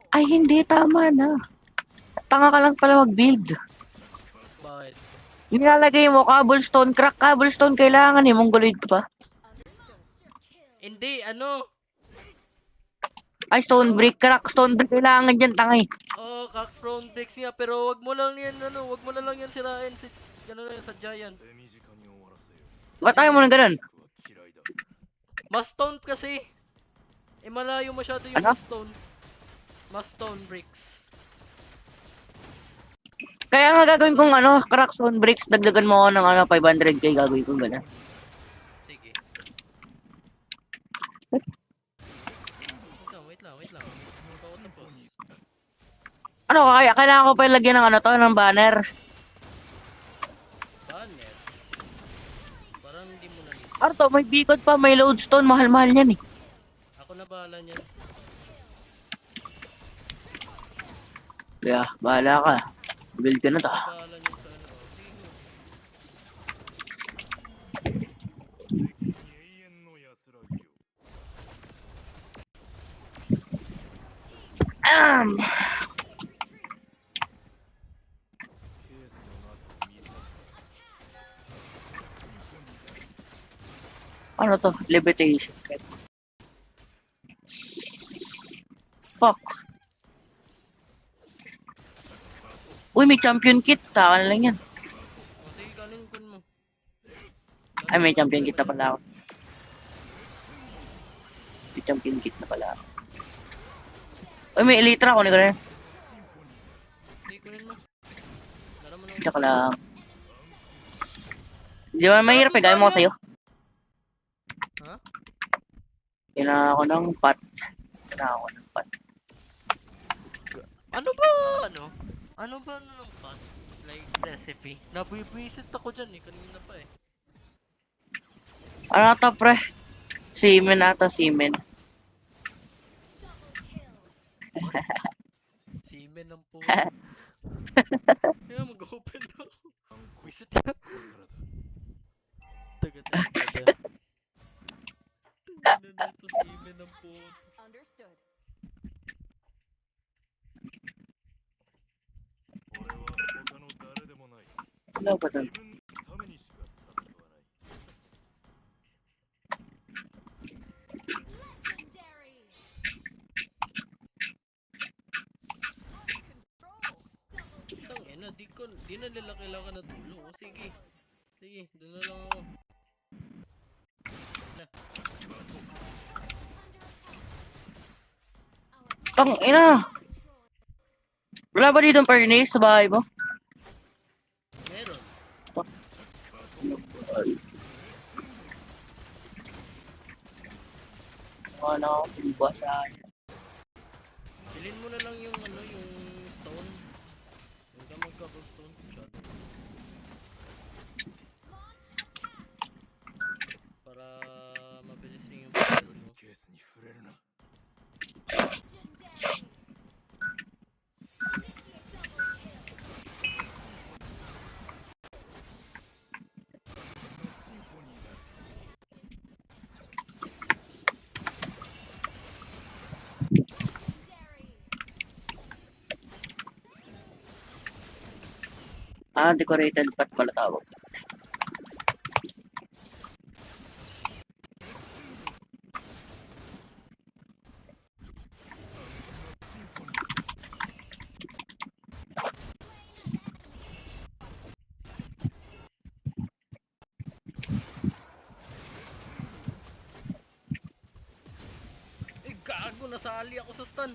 Speaker 8: Ay, hindi. Tama na. Tanga ka lang pala mag-build.
Speaker 7: Bakit?
Speaker 8: Nilalagay mo cobblestone, crack cobblestone, kailangan eh, mongoloid ka pa.
Speaker 7: Hindi, ano?
Speaker 8: Ay, stone brick. Crack stone brick kailangan dyan, tangay.
Speaker 7: Oh, Cockstone Bricks nga, pero wag mo lang yan, wag mo na lang yan sirain sa Giant.
Speaker 8: Ba't ayaw mo ng ganun?
Speaker 7: Mas stone kasi. Eh, malayo masyado yung
Speaker 8: Ano?
Speaker 7: Mas stone bricks.
Speaker 8: Kaya nga gagawin kong crack stone bricks. Dagdagan mo ako ng 500k. Gagawin kong ganun.
Speaker 7: Sige. Wait lang. Hindi pa ako tapos.
Speaker 8: Kailangan ko pa ilagyan ng banner.
Speaker 7: Banner. Parang hindi mo na need.
Speaker 8: Arto, may beacon pa, may lodestone. Mahal-mahal yan eh.
Speaker 7: Ako na bahala niyan.
Speaker 8: Kaya, bahala ka. Build ka na to.
Speaker 7: Bahala niyan sa ano. Sige.
Speaker 8: Ano to? Levitation. Fuck. Uy, may champion kit. Takan lang yan.
Speaker 7: O, sige, kanin kun mo.
Speaker 8: Ay, may champion kit na pala ako. May champion kit na pala ako. Uy, may elytra. Kunin ko na yan.
Speaker 7: Sige, kunin mo. Dala mo ng...
Speaker 8: Tsaka lang. Di ba mahirap eh. Gaya mo ko sa'yo.
Speaker 7: Ha?
Speaker 8: Kailangan ko ng pot.
Speaker 7: Ano ba ng pot? Like, recipe? Nabibwisit ako dyan eh. Kanina pa eh.
Speaker 8: Ano to, pre? Semen ata, semen.
Speaker 7: Semen ng po. Kaya mag-open na ako. Wisit yan. Taga. Tingnan na ito, semen ng po.
Speaker 9: Understood.
Speaker 8: Ano ba to?
Speaker 9: Legendary.
Speaker 7: Tangina, di na nila kailangan na tulong. O, sige. Sige, doon na lang ako. Na.
Speaker 8: Tang ina! Wala ba dito furnace sa bahay mo?
Speaker 7: Meron.
Speaker 8: Ano, pinagbuha sa akin.
Speaker 7: Bilhin mo na lang yung yung stone. Huwag ka mag-cobblestone. Masyado. Para mabilis yung process mo.
Speaker 9: Legendary.
Speaker 8: Decorated pot pala tawag.
Speaker 7: Eh, gago! Nasali ako sa stun!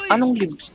Speaker 8: Anong libs?